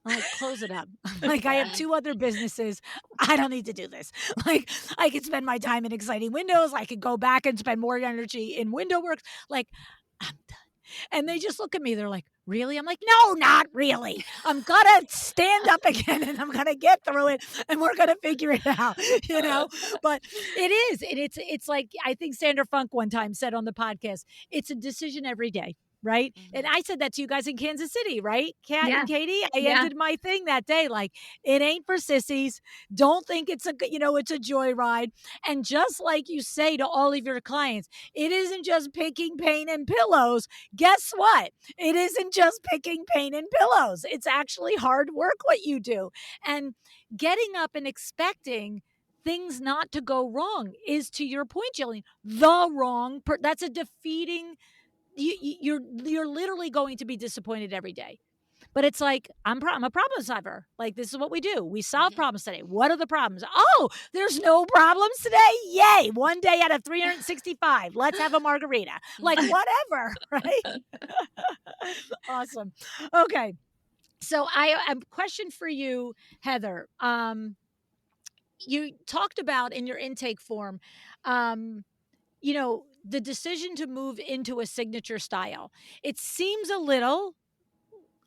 S1: I'm like, close it up. Like, I have 2 other businesses. I don't need to do this. Like, I could spend my time in exciting windows. I could go back and spend more energy in window works. Like, I'm done. And they just look at me. They're like, really? I'm like, no, not really. I'm going to stand up again and I'm going to get through it and we're going to figure it out, But it is. And it's like, I think Sandra Funk one time said on the podcast, it's a decision every day. Right. Mm-hmm. And I said that to you guys in Kansas City, right? Kat and Katy, I ended my thing that day. Like, it ain't for sissies. Don't think it's a joyride. And just like you say to all of your clients, it isn't just picking paint and pillows. Guess what? It isn't just picking paint and pillows. It's actually hard work what you do. And getting up and expecting things not to go wrong is, to your point, Jillian, the wrong that's a defeating. You're literally going to be disappointed every day. But it's like, I'm a problem solver. Like, this is what we do. We solve problems today. What are the problems? Oh, there's no problems today? Yay. 1 day out of 365. Let's have a margarita. Like, whatever, right? Awesome. Okay. So I have a question for you, Heather. You talked about in your intake form, the decision to move into a signature style. It seems a little,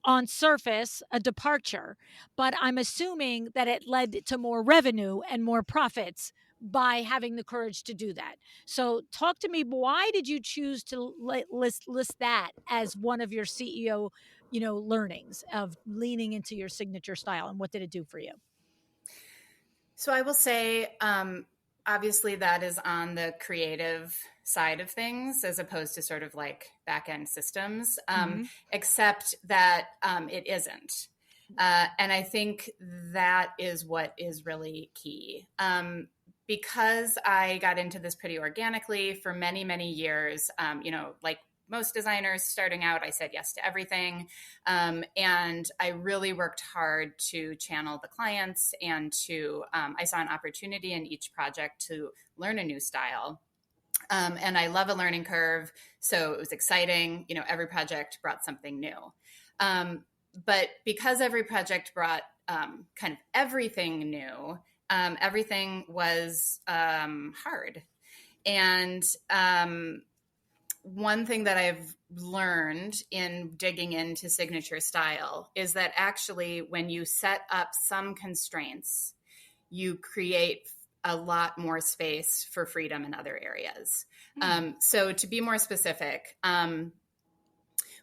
S1: on surface, a departure, but I'm assuming that it led to more revenue and more profits by having the courage to do that. So talk to me, why did you choose to list that as one of your CEO, learnings of leaning into your signature style, and what did it do for you?
S4: So I will say, obviously that is on the creative side of things as opposed to sort of like back-end systems, except that it isn't. And I think that is what is really key. Because I got into this pretty organically for many, many years, like most designers starting out, I said yes to everything. And I really worked hard to channel the clients and I saw an opportunity in each project to learn a new style. And I love a learning curve. So it was exciting. Every project brought something new. But because every project brought kind of everything new, everything was hard. And one thing that I've learned in digging into signature style is that actually when you set up some constraints, you create a lot more space for freedom in other areas. So to be more specific,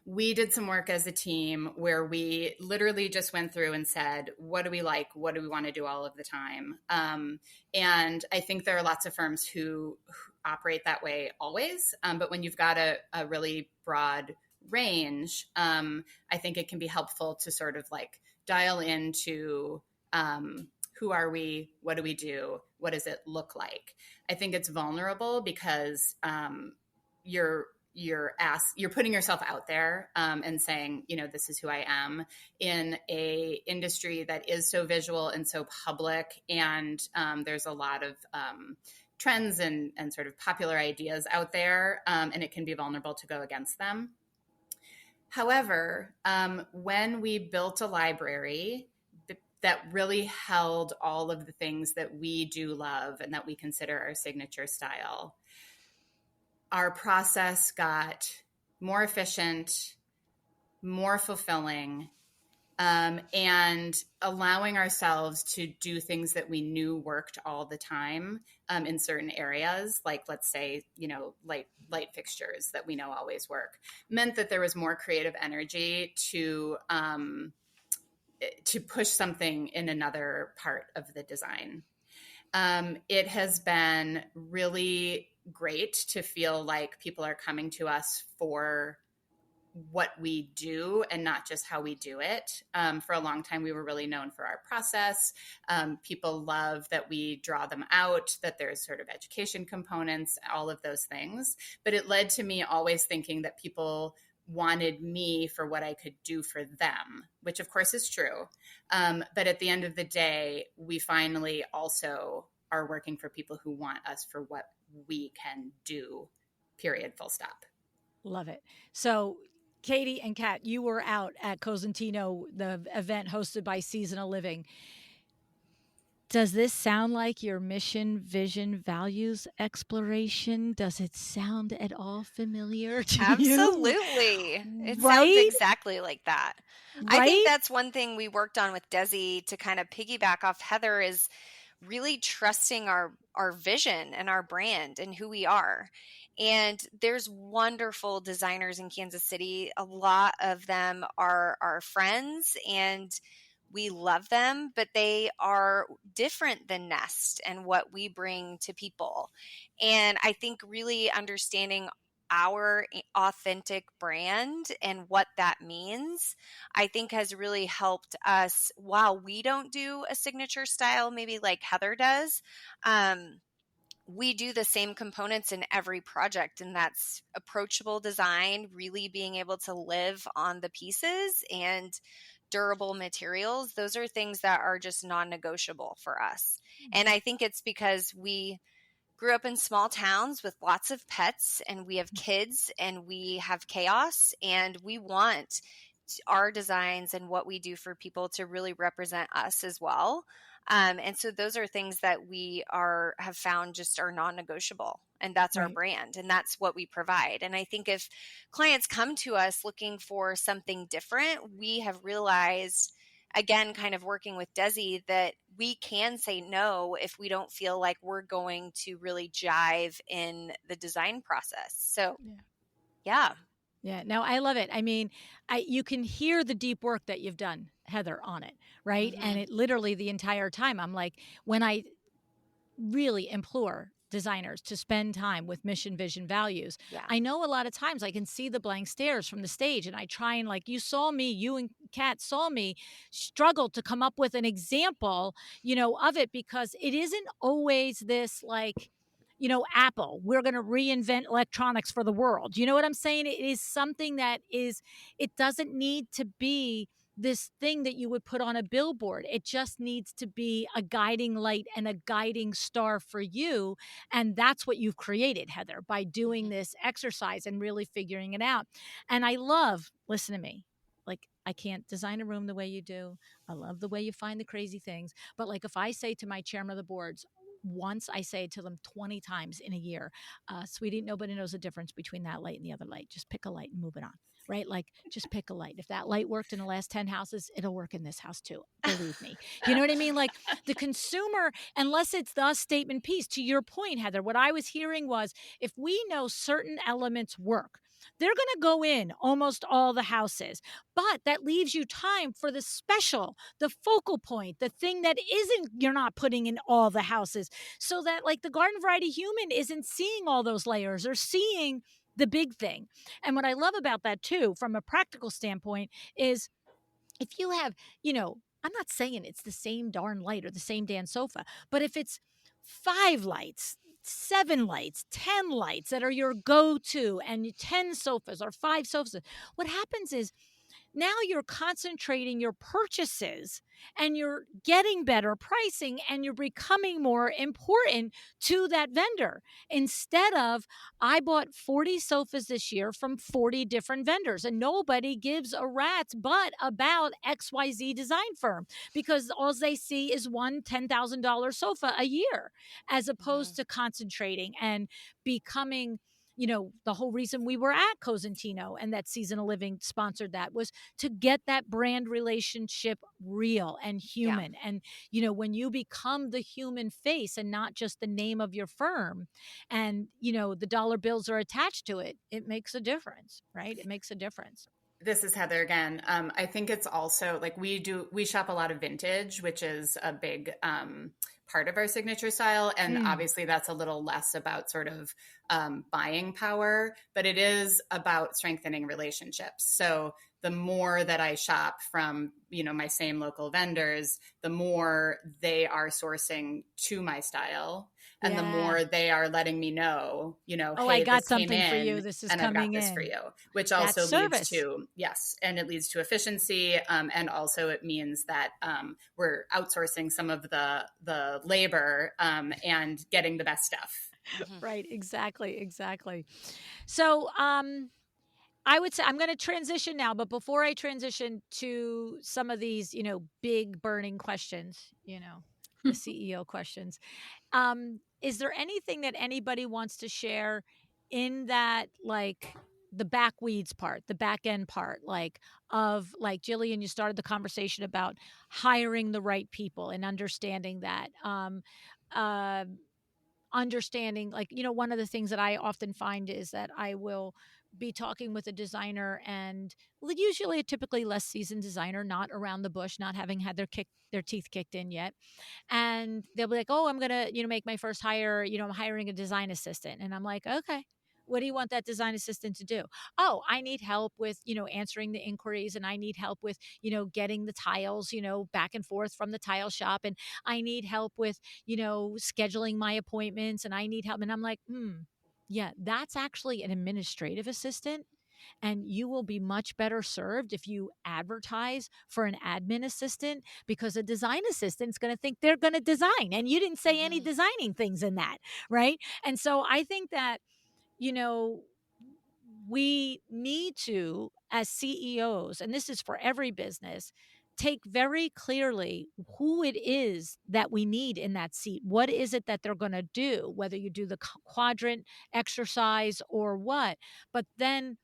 S4: we did some work as a team where we literally just went through and said, what do we like? What do we want to do all of the time? And I think there are lots of firms who operate that way always. But when you've got a really broad range, I think it can be helpful to sort of like dial into who are we? What do we do? What does it look like? I think it's vulnerable because you're putting yourself out there and saying, this is who I am in a industry that is so visual and so public. And there's a lot of trends and sort of popular ideas out there. And it can be vulnerable to go against them. However, when we built a library that really held all of the things that we do love and that we consider our signature style, our process got more efficient, more fulfilling, and allowing ourselves to do things that we knew worked all the time in certain areas, like let's say, light fixtures that we know always work, meant that there was more creative energy to push something in another part of the design. It has been really great to feel like people are coming to us for what we do and not just how we do it. For a long time, we were really known for our process. People love that we draw them out, that there's sort of education components, all of those things. But it led to me always thinking that people wanted me for what I could do for them, which of course is true. But at the end of the day, we finally also are working for people who want us for what we can do, period, full stop.
S1: Love it. So Katy and Kat, you were out at Cosentino, the event hosted by Seasonal Living. Does this sound like your mission, vision, values exploration? Does it sound at all familiar to you?
S5: Absolutely. It
S1: Right?
S5: sounds exactly like that. I
S1: Right?
S5: think that's one thing we worked on with Desi to kind of piggyback off Heather is really trusting our vision and our brand and who we are. And there's wonderful designers in Kansas City. A lot of them are our friends and we love them, but they are different than Nest and what we bring to people. And I think really understanding our authentic brand and what that means, I think has really helped us. While we don't do a signature style, maybe like Heather does, we do the same components in every project, and that's approachable design, really being able to live on the pieces, and durable materials. Those are things that are just non-negotiable for us. And I think it's because we grew up in small towns with lots of pets, and we have kids, and we have chaos, and we want our designs and what we do for people to really represent us as well. And so those are things that we have found just are non-negotiable, and that's our brand, and that's what we provide. And I think if clients come to us looking for something different, we have realized, again, kind of working with Desi, that we can say no if we don't feel like we're going to really jive in the design process. So yeah.
S1: Yeah, no, I love it. I mean, you can hear the deep work that you've done, Heather, on it, right?
S2: Mm-hmm.
S1: And it literally the entire time, I'm like, when I really implore designers to spend time with mission, vision, values, I know a lot of times I can see the blank stares from the stage, and I try and, like, you and Kat saw me struggle to come up with an example, of it, because it isn't always this like, Apple, we're going to reinvent electronics for the world. You know what I'm saying? It is something that it doesn't need to be this thing that you would put on a billboard. It just needs to be a guiding light and a guiding star for you. And that's what you've created, Heather, by doing this exercise and really figuring it out. And I love, listen to me, like, I can't design a room the way you do. I love the way you find the crazy things. But like, if I say to my chairman of the boards, once I say it to them 20 times in a year, sweetie, nobody knows the difference between that light and the other light. Just pick a light and move it on. Right? Like, just pick a light. If that light worked in the last 10 houses, it'll work in this house too. Believe me. You know what I mean? Like, the consumer, unless it's the statement piece, to your point, Heather, what I was hearing was, if we know certain elements work, they're going to go in almost all the houses, but that leaves you time for the special, the focal point, the thing that isn't, you're not putting in all the houses, so that like the garden variety human isn't seeing all those layers or seeing the big thing. And what I love about that too, from a practical standpoint, is if you have, I'm not saying it's the same darn light or the same damn sofa, but if it's 5 lights, 7 lights, 10 lights that are your go to, and 10 sofas or 5 sofas, what happens is now you're concentrating your purchases and you're getting better pricing and you're becoming more important to that vendor. Instead of, I bought 40 sofas this year from 40 different vendors and nobody gives a rat's butt about XYZ design firm, because all they see is one $10,000 sofa a year, as opposed to concentrating and becoming, the whole reason we were at Cosentino and that Seasonal Living sponsored that was to get that brand relationship real and human. And, when you become the human face and not just the name of your firm, and, the dollar bills are attached to it, it makes a difference, right? It makes a difference.
S4: This is Heather again. I think it's also like we shop a lot of vintage, which is a big part of our signature style. And obviously that's a little less about sort of buying power, but it is about strengthening relationships. So the more that I shop from, my same local vendors, the more they are sourcing to my style. And the more they are letting me know, hey,
S1: I got
S4: this came
S1: something for
S4: in,
S1: you. This is
S4: and
S1: coming
S4: I've got this
S1: in
S4: for you, which also leads to, and it leads to efficiency. And also it means that we're outsourcing some of the labor and getting the best stuff.
S1: Right. Exactly. So, I would say I'm going to transition now, but before I transition to some of these, big burning questions, the CEO questions, is there anything that anybody wants to share in that, like the back weeds part, the back end part, like Jillian, you started the conversation about hiring the right people and understanding that, uh, understanding, like, one of the things that I often find is that I will be talking with a designer, and usually a typically less seasoned designer, not around the bush, not having had their teeth kicked in yet, and they'll be like, oh, I'm gonna make my first hire, I'm hiring a design assistant. And I'm like, okay, what do you want that design assistant to do? Oh, I need help with answering the inquiries, and I need help with getting the tiles back and forth from the tile shop, and I need help with scheduling my appointments, and I need help. And I'm like, yeah, that's actually an administrative assistant. And you will be much better served if you advertise for an admin assistant, because a design assistant is going to think they're going to design. And you didn't say any designing things in that. Right. And so I think that, we need to, as CEOs, and this is for every business, take very clearly who it is that we need in that seat. What is it that they're going to do, whether you do the quadrant exercise or what. But then,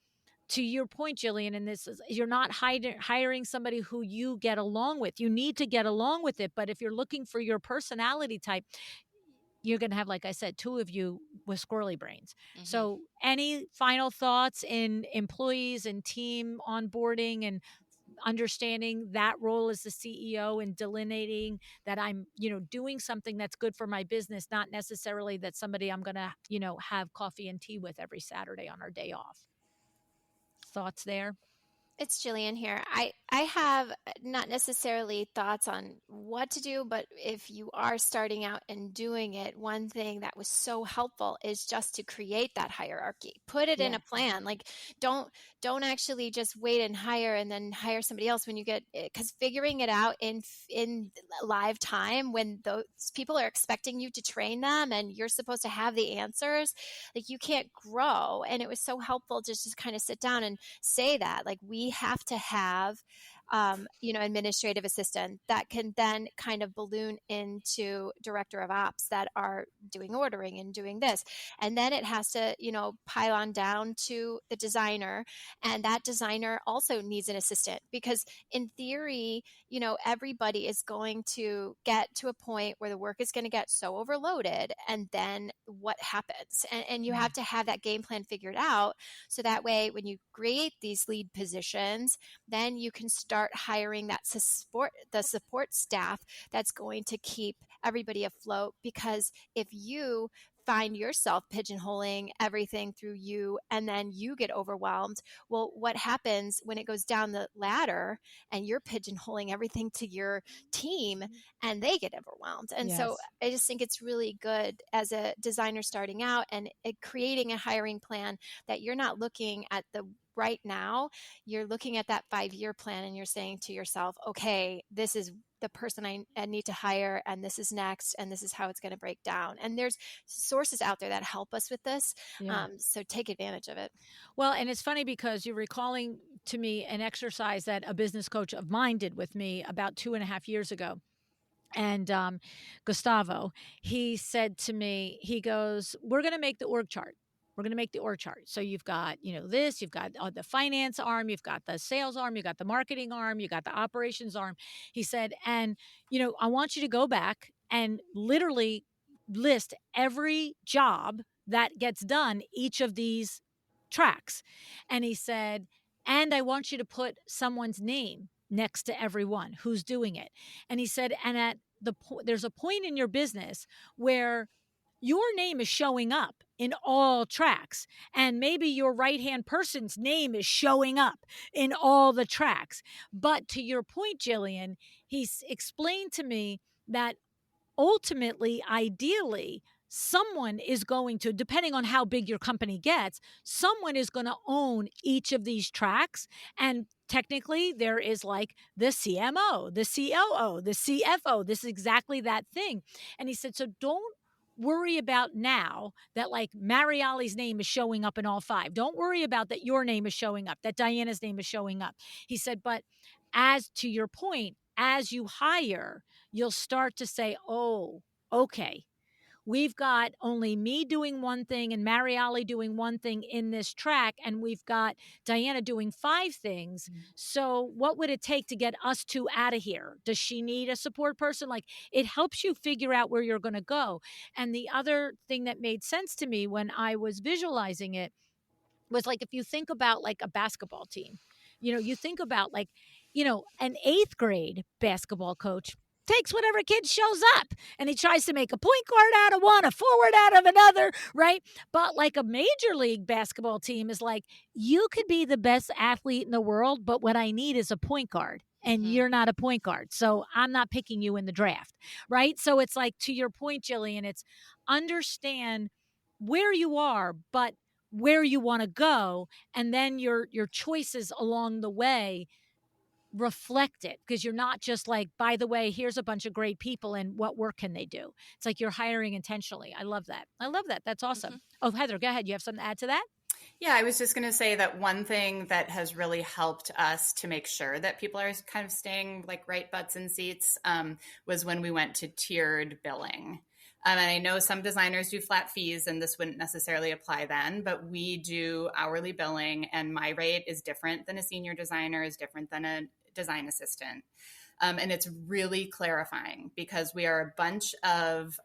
S1: to your point, Jillian, and this is, you're not hiring somebody who you get along with. You need to get along with it. But if you're looking for your personality type, you're going to have, like I said, two of you with squirrely brains. So any final thoughts in employees and team onboarding and understanding that role as the CEO and delineating that I'm, doing something that's good for my business, not necessarily that somebody I'm going to, have coffee and tea with every Saturday on our day off. Thoughts there?
S2: It's Jillian here. I have not necessarily thoughts on what to do, but if you are starting out and doing it, one thing that was so helpful is just to create that hierarchy. Put it in a plan. Like don't actually just wait and hire and then hire somebody else when you get, because figuring it out in live time when those people are expecting you to train them and you're supposed to have the answers, like you can't grow. And it was so helpful just to kind of sit down and say that, like, we have to have administrative assistant that can then kind of balloon into director of ops that are doing ordering and doing this. And then it has to, pile on down to the designer. And that designer also needs an assistant because in theory, everybody is going to get to a point where the work is going to get so overloaded. And then what happens? And you have to have that game plan figured out. So that way, when you create these lead positions, then you can start hiring the support staff that's going to keep everybody afloat. Because if you find yourself pigeonholing everything through you and then you get overwhelmed, well, what happens when it goes down the ladder and you're pigeonholing everything to your team and they get overwhelmed? And so I just think it's really good as a designer starting out and creating a hiring plan that you're not looking at the right now, you're looking at that 5-year plan and you're saying to yourself, okay, this is the person I need to hire, and this is next, and this is how it's going to break down. And there's sources out there that help us with this. So take advantage of it.
S1: Well, and it's funny because you're recalling to me an exercise that a business coach of mine did with me about 2.5 years ago. And Gustavo, he said to me, he goes, we're going to make the org chart. We're going to make the org chart. So you've got, this, you've got the finance arm, you've got the sales arm, you've got the marketing arm, you got the operations arm. He said, and, I want you to go back and literally list every job that gets done, each of these tracks. And he said, and I want you to put someone's name next to everyone who's doing it. And he said, and there's a point in your business where your name is showing up in all tracks, and maybe your right-hand person's name is showing up in all the tracks. But to your point, Jillian, he's explained to me that ultimately, ideally, someone is going to, depending on how big your company gets, someone is going to own each of these tracks. And technically, there is like the CMO, the COO, the CFO. This is exactly that thing. And he said, so don't worry about now that like Mariali's name is showing up in all 5. Don't worry about that your name is showing up, that Diana's name is showing up. He said, but as to your point, as you hire, you'll start to say, oh, okay, we've got only me doing one thing and Mariali doing one thing in this track, and we've got Diana doing 5 things. So what would it take to get us 2 out of here? Does she need a support person? Like, it helps you figure out where you're going to go. And the other thing that made sense to me when I was visualizing it was like, if you think about like a basketball team, you think about like, an 8th grade basketball coach takes whatever kid shows up and he tries to make a point guard out of one, a forward out of another, right? But like a major league basketball team is like, you could be the best athlete in the world, but what I need is a point guard. And you're not a point guard. So I'm not picking you in the draft, right? So it's like, to your point, Jillian, it's understand where you are, but where you want to go, and then your choices along the way reflect it, because you're not just like, by the way, here's a bunch of great people and what work can they do. It's like you're hiring intentionally. I love that. That's awesome. Oh, Heather, go ahead. You have something to add to that?
S4: Yeah, I was just going to say that one thing that has really helped us to make sure that people are kind of staying like right butts in seats was when we went to tiered billing. And I know some designers do flat fees, and this wouldn't necessarily apply then, but we do hourly billing, and my rate is different than a senior designer, is different than a design assistant. And it's really clarifying because we are a bunch of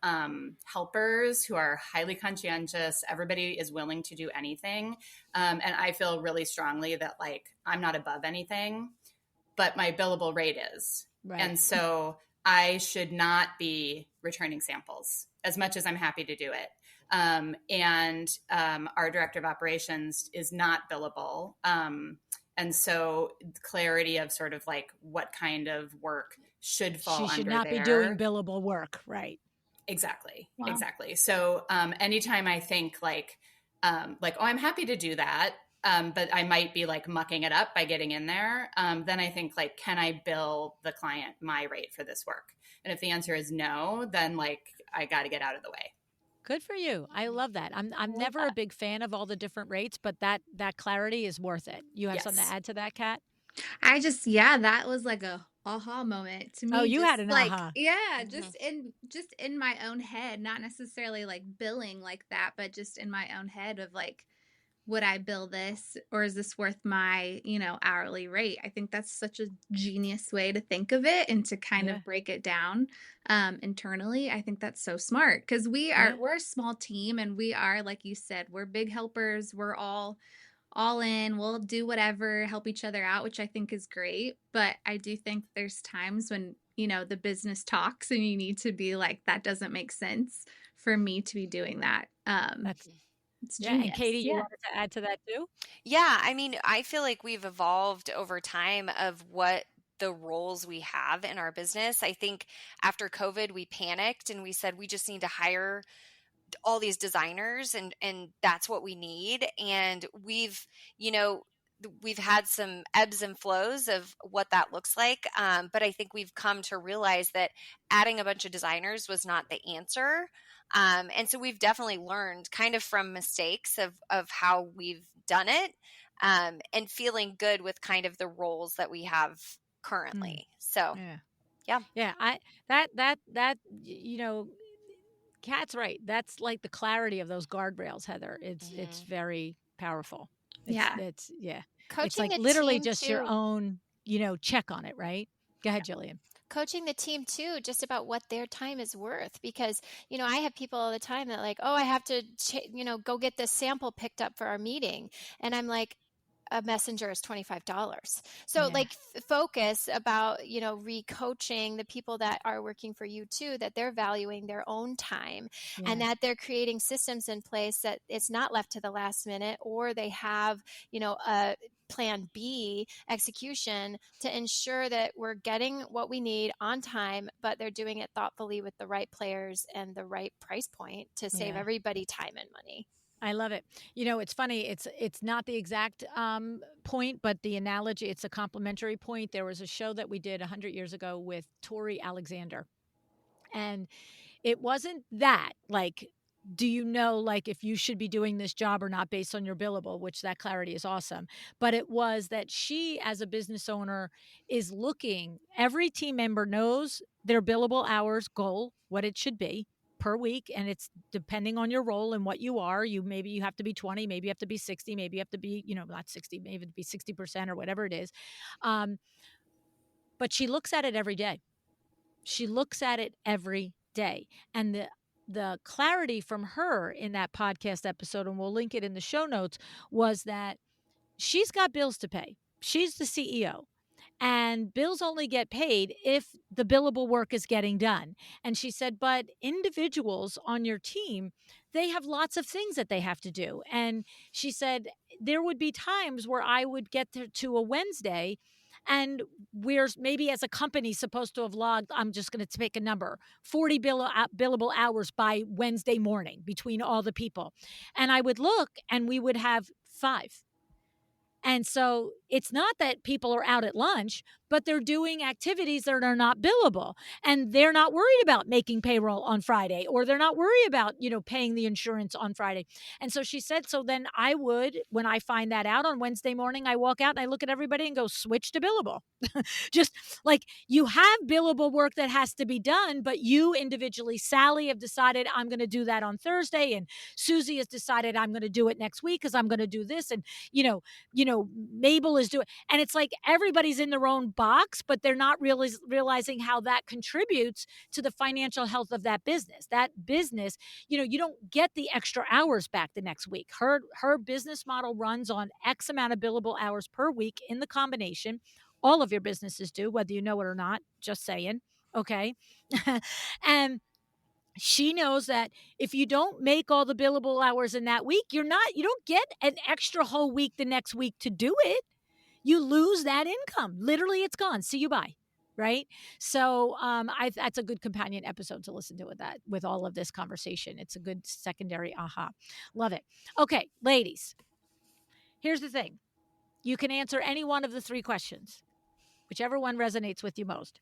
S4: helpers who are highly conscientious. Everybody is willing to do anything. And I feel really strongly that like, I'm not above anything, but my billable rate is. Right. And so I should not be returning samples as much as I'm happy to do it. And our director of operations is not billable. And so clarity of sort of like what kind of work should fall under there. She should not
S1: be doing billable work. Right.
S4: Exactly. Wow. Exactly. So anytime I think like, oh, I'm happy to do that, but I might be like mucking it up by getting in there, then I think like, can I bill the client my rate for this work? And if the answer is no, then like I got to get out of the way.
S1: Good for you. I love that. I'm never a big fan of all the different rates, but that clarity is worth it. You have something to add to that, Kat?
S3: That was like a aha moment to
S1: Oh,
S3: me,
S1: you had
S3: just
S1: an
S3: like,
S1: aha.
S3: yeah,
S5: Hmm.
S3: just in my own head, not necessarily like billing like that, but just in my own head of like, would I bill this, or is this worth my, hourly rate? I think that's such a genius way to think of it and to kind
S1: Yeah.
S3: of break it down internally. I think that's so smart because
S1: Yeah.
S3: we're a small team, and we are, like you said, we're big helpers. We're all in. We'll do whatever, help each other out, which I think is great. But I do think there's times when, the business talks and you need to be like, that doesn't make sense for me to be doing that.
S1: That's
S3: It's
S1: yeah. And
S3: genius.
S1: Katy, you
S3: Yeah.
S1: wanted to add to that too?
S5: Yeah, I mean, I feel like we've evolved over time of what the roles we have in our business. I think after COVID, we panicked and we said we just need to hire all these designers, and that's what we need. And you know we've had some ebbs and flows of what that looks like, but I think we've come to realize that adding a bunch of designers was not the answer. And so we've definitely learned kind of from mistakes of how we've done it, and feeling good with kind of the roles that we have
S1: Mm,
S5: currently. So
S1: yeah.
S5: yeah.
S1: Yeah. You know, Kat's right. That's like the clarity of those guardrails, Heather. It's
S5: Hmm.
S1: very powerful.
S3: Yeah.
S1: It's yeah. It's
S2: Coaching
S1: like
S2: the
S1: literally
S2: team
S1: just your
S2: too.
S1: own, check on it, right? Go ahead, Jillian.
S2: Coaching the team too, just about what their time is worth, because I have people all the time that like, oh, I have to go get this sample picked up for our meeting, and I'm like, a messenger is $25. So
S1: Yeah.
S2: like focus about, recoaching the people that are working for you too, that they're valuing their own time, and
S1: Yeah.
S2: that they're creating systems in place that it's not left to the last minute, or they have, a plan B execution to ensure that we're getting what we need on time, but they're doing it thoughtfully with the right players and the right price point to save
S1: Yeah.
S2: everybody time and money.
S1: I love it. It's funny. It's not the exact point, but the analogy. It's a complementary point. There was a show that we did 100 years ago with Tori Alexander, and it wasn't that like, do you know like if you should be doing this job or not based on your billable, which that clarity is awesome. But it was that she, as a business owner, is looking, every team member knows their billable hours goal, what it should be per week. And it's depending on your role and what you are. Maybe you have to be 20, maybe you have to be 60, maybe you have to be, not 60, maybe it be 60% or whatever it is. Um, but she looks at it every day. She looks at it every day. And the clarity from her in that podcast episode, and we'll link it in the show notes, was that she's got bills to pay. She's the CEO. And bills only get paid if the billable work is getting done. And she said, but individuals on your team, they have lots of things that they have to do. And she said, there would be times where I would get to a Wednesday, and we're maybe as a company supposed to have logged, I'm just going to pick a number, 40 billable hours by Wednesday morning between all the people. And I would look and we would have 5. And so it's not that people are out at lunch, but they're doing activities that are not billable. And they're not worried about making payroll on Friday, or they're not worried about, paying the insurance on Friday. And so she said, so then I would, when I find that out on Wednesday morning, I walk out and I look at everybody and go, switch to billable. Just like, you have billable work that has to be done, but you individually, Sally, have decided I'm going to do that on Thursday. And Susie has decided I'm going to do it next week because I'm going to do this. And, Mabel is doing, and it's like everybody's in their own box, but they're not really realizing how that contributes to the financial health of that business. That business, you don't get the extra hours back the next week. Her business model runs on X amount of billable hours per week in the combination. All of your businesses do, whether you know it or not, just saying. Okay. And she knows that if you don't make all the billable hours in that week, you don't get an extra whole week the next week to do it. You lose that income. Literally, it's gone. See you, bye. Right. So that's a good companion episode to listen to with all of this conversation. It's a good secondary aha. Love it. Okay, ladies, here's the thing. You can answer any one of the 3 questions, whichever one resonates with you most.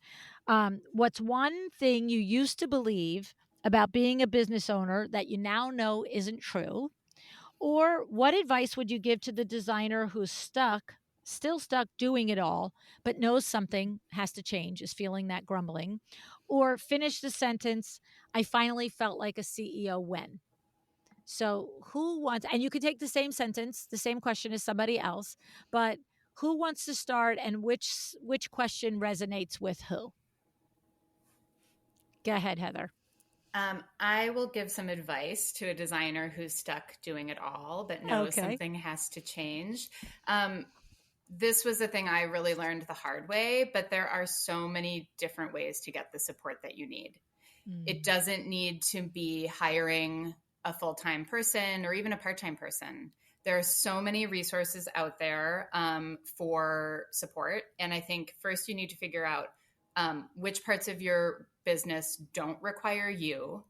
S1: What's one thing you used to believe about being a business owner that you now know isn't true? Or what advice would you give to the designer who's stuck still stuck doing it all, but knows something has to change, is feeling that grumbling. Or finish the sentence, I finally felt like a CEO when. So, who wants, and you could take the same sentence, the same question as somebody else, but who wants to start and which question resonates with who? Go ahead, Heather.
S4: I will give some advice to a designer who's stuck doing it all, but knows something has to change. This was the thing I really learned the hard way, but there are so many different ways to get the support that you need. It doesn't need to be hiring a full-time person or even a part-time person. There are so many resources out there for support. And I think first you need to figure out which parts of your business don't require you,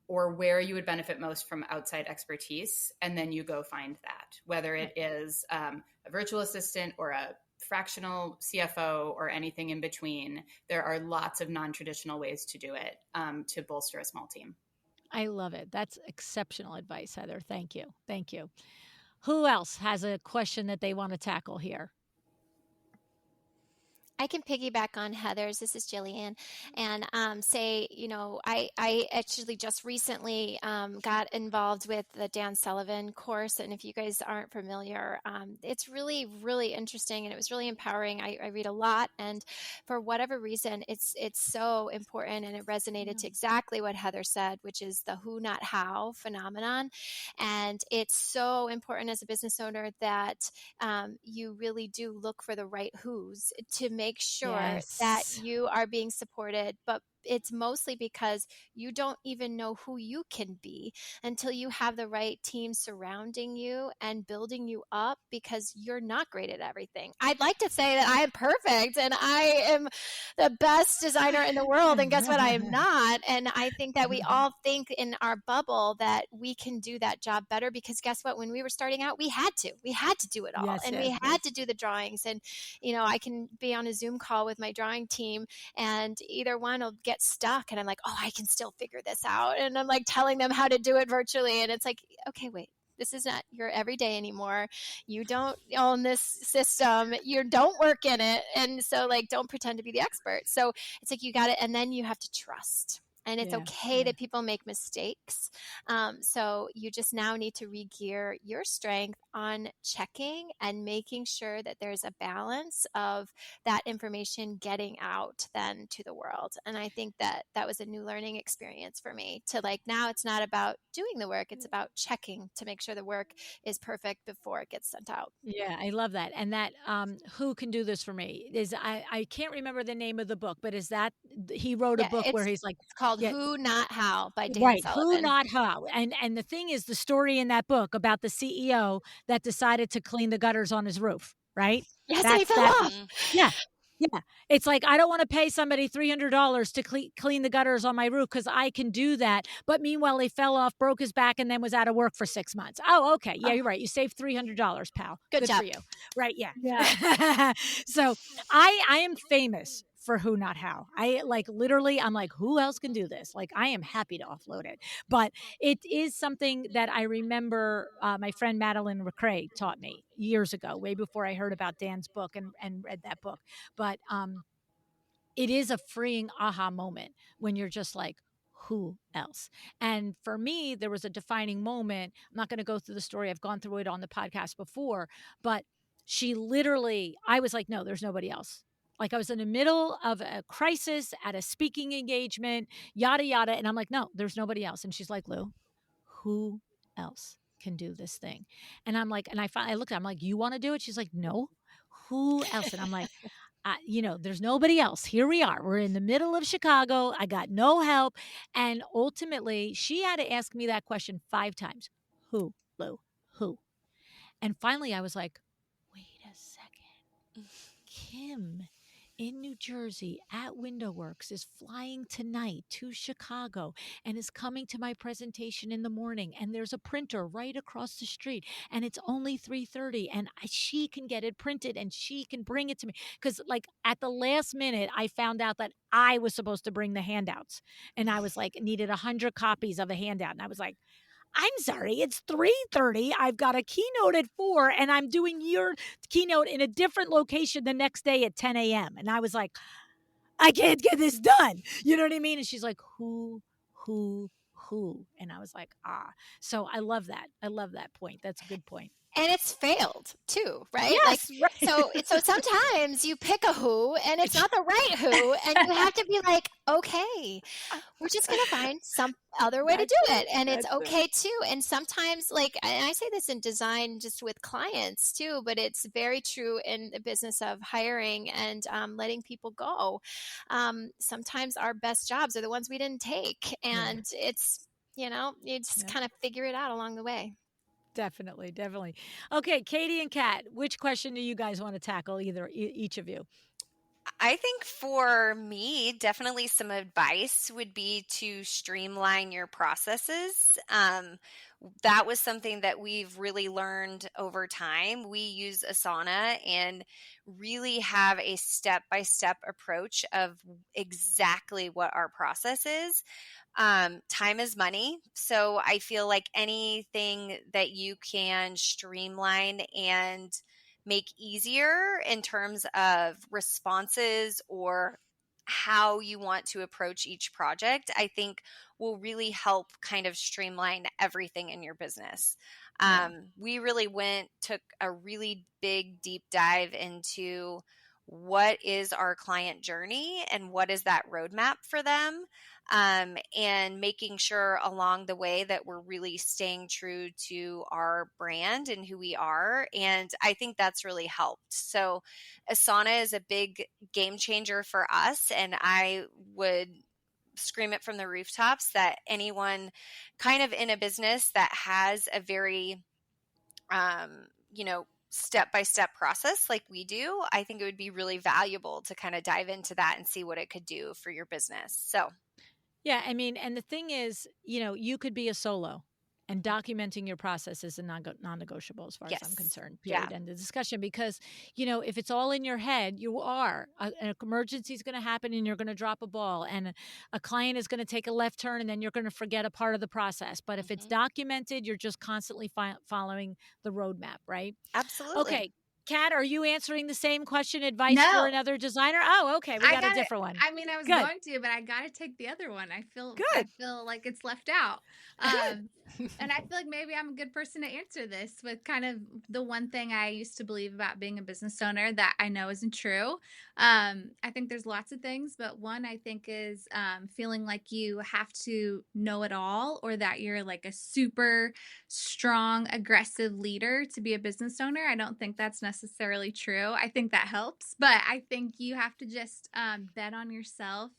S4: or where you would benefit most from outside expertise. And then you go find that, whether it is a virtual assistant or a fractional CFO or anything in between. There are lots of non-traditional ways to do it to bolster a small team.
S1: I love it. That's exceptional advice, Heather. Thank you. Thank you. Who else has a question that they want to tackle here?
S2: I can piggyback on Heather's. This is Jillian, and say, I actually just recently got involved with the Dan Sullivan course, and if you guys aren't familiar, it's really, really interesting, and it was really empowering. I read a lot, and for whatever reason, it's so important, and it resonated to exactly what Heather said, which is the who, not how phenomenon, and it's so important as a business owner that you really do look for the right who's to make sure that you are being supported, but it's mostly because you don't even know who you can be until you have the right team surrounding you and building you up, because you're not great at everything. I'd like to say that I am perfect and I am the best designer in the world, and guess what? I am not. And I think that we all think in our bubble that we can do that job better, because guess what? When we were starting out, we had to do it all, we had to do the drawings. And I can be on a Zoom call with my drawing team, and either one will get stuck, and I'm like, oh, I can still figure this out, and I'm like telling them how to do it virtually, and it's like, okay, wait, this is not your everyday anymore. You don't own this system. You don't work in it. And so don't pretend to be the expert. So it's like, you got it. And then you have to trust. And it's okay that people make mistakes. So you just now need to regear your strength on checking and making sure that there's a balance of that information getting out then to the world. And I think that was a new learning experience for me to now it's not about doing the work. It's about checking to make sure the work is perfect before it gets sent out.
S1: Yeah, I love that. And that who can do this for me is I can't remember the name of the book, but is that he wrote a book where he's like,
S2: it's called Who Not How by Dan
S1: right,
S2: Sullivan.
S1: Who Not How. And the thing is, the story in that book about the CEO that decided to clean the gutters on his roof, right?
S2: Yes, and he fell off.
S1: Yeah. Yeah. It's like, I don't want to pay somebody $300 to clean the gutters on my roof because I can do that. But meanwhile, he fell off, broke his back, and then was out of work for 6 months. Oh, okay. Yeah, you're right. You saved $300, pal.
S2: Good job
S1: for you. Right. Yeah. So I am famous for who, not how. I literally, I'm like, who else can do this? I am happy to offload it. But it is something that I remember my friend Madeline McCrae taught me years ago, way before I heard about Dan's book and read that book. But it is a freeing aha moment when you're just like, who else? And for me, there was a defining moment. I'm not going to go through the story. I've gone through it on the podcast before, but she literally, I was like, no, there's nobody else. I was in the middle of a crisis at a speaking engagement, yada, yada. And I'm like, no, there's nobody else. And she's like, Lou, who else can do this thing? And I'm like, and I looked at her, I'm like, you want to do it? She's like, no, who else? And I'm like, there's nobody else. Here we are. We're in the middle of Chicago. I got no help. And ultimately, she had to ask me that question 5 times. Who, Lou? Who? And finally, I was like, wait a second. Kim in New Jersey at WindowWorks is flying tonight to Chicago and is coming to my presentation in the morning. And there's a printer right across the street and it's only 3:30 and she can get it printed and she can bring it to me. Because at the last minute, I found out that I was supposed to bring the handouts and I was needed 100 copies of a handout. And I was like, I'm sorry, it's 3:30. I've got a keynote at 4 and I'm doing your keynote in a different location the next day at 10 a.m. And I was like, I can't get this done. You know what I mean? And she's like, who, who? And I was like, ah. So I love that. I love that point. That's a good point.
S2: And it's failed too, right? Like,
S1: Yes, right.
S2: so sometimes you pick a who and it's not the right who, and you have to be like, okay, we're just going to find some other way to do it. And it's okay too. And sometimes, like, and I say this in design just with clients too, but it's very true in the business of hiring and letting people go. Sometimes our best jobs are the ones we didn't take. And it's, you just kind of figure it out along the way.
S1: Definitely, definitely. Okay, Katy and Kat, which question do you guys want to tackle, each of you?
S5: I think for me, definitely some advice would be to streamline your processes. That was something that we've really learned over time. We use Asana and really have a step-by-step approach of exactly what our process is. Time is money. So I feel like anything that you can streamline and make easier in terms of responses or how you want to approach each project, I think will really help kind of streamline everything in your business. We really took a really big deep dive into what is our client journey and what is that roadmap for them. And making sure along the way that we're really staying true to our brand and who we are. And I think that's really helped. So Asana is a big game changer for us. And I would scream it from the rooftops that anyone kind of in a business that has a very, step-by-step process like we do, I think it would be really valuable to kind of dive into that and see what it could do for your business. So
S1: yeah, I mean, and the thing is, you could be a solo, and documenting your process is a non-negotiable as far as I'm concerned, period. End of discussion. Because, if it's all in your head, an emergency is going to happen and you're going to drop a ball, and a client is going to take a left turn and then you're going to forget a part of the process. But if it's documented, you're just constantly following the roadmap, right?
S5: Absolutely.
S1: Okay. Kat, are you answering the same question, advice for another designer? Oh, okay. We got a different one.
S3: I mean, I was going to, but I got to take the other one. I feel like it's left out. And I feel like maybe I'm a good person to answer this with kind of the one thing I used to believe about being a business owner that I know isn't true. I think there's lots of things, but one I think is feeling like you have to know it all, or that you're like a super strong, aggressive leader to be a business owner. I don't think that's necessarily true. I think that helps, but I think you have to just bet on yourself.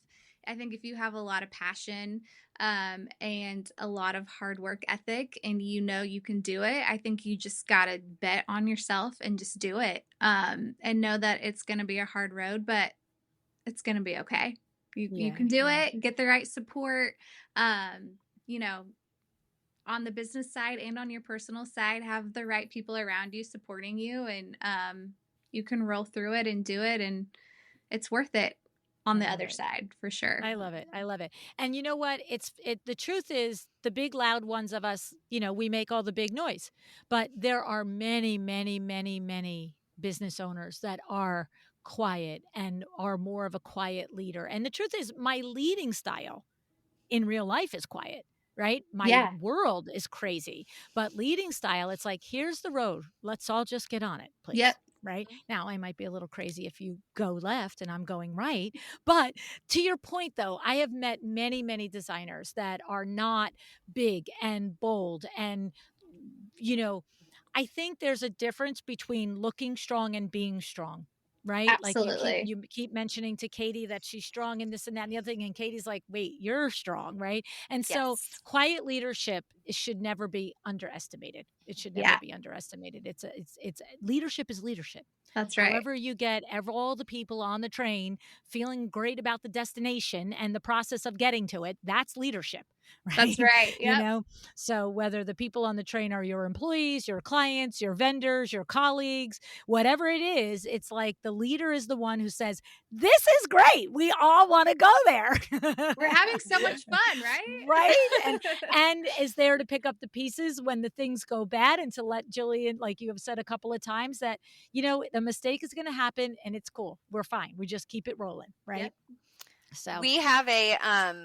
S3: I think if you have a lot of passion and a lot of hard work ethic and you can do it, I think you just got to bet on yourself and just do it and know that it's going to be a hard road, but it's going to be okay. You can do it, get the right support, on the business side and on your personal side, have the right people around you supporting you, and you can roll through it and do it, and it's worth it on the other side for sure.
S1: I love it. I love it. And you know what? The truth is, the big loud ones of us, we make all the big noise, but there are many, many, many, many business owners that are quiet and are more of a quiet leader. And the truth is, my leading style in real life is quiet, right? My world is crazy, but leading style, it's like, here's the road. Let's all just get on it, please.
S3: Yep.
S1: Right now, I might be a little crazy if you go left and I'm going right. But to your point, though, I have met many, many designers that are not big and bold. And, I think there's a difference between looking strong and being strong. Right?
S3: Absolutely.
S1: Like you keep mentioning to Katy that she's strong and this and that and the other thing. And Katie's like, wait, you're strong, right? And so quiet leadership should never be underestimated. It should never be underestimated. It's leadership is leadership.
S3: That's right.
S1: However you get all the people on the train feeling great about the destination and the process of getting to it, that's leadership, right?
S3: That's right.
S1: You
S3: Yep.
S1: know, so whether the people on the train are your employees, your clients, your vendors, your colleagues, whatever it is, it's like the leader is the one who says, this is great. We all want to go there.
S3: We're having so much fun, right?
S1: Right. And is there to pick up the pieces when the things go bad, and to let Jillian, like you have said a couple of times, that, you know, the mistake is going to happen and it's cool. We're fine. We just keep it rolling. Right.
S3: Yep.
S1: So
S5: we have a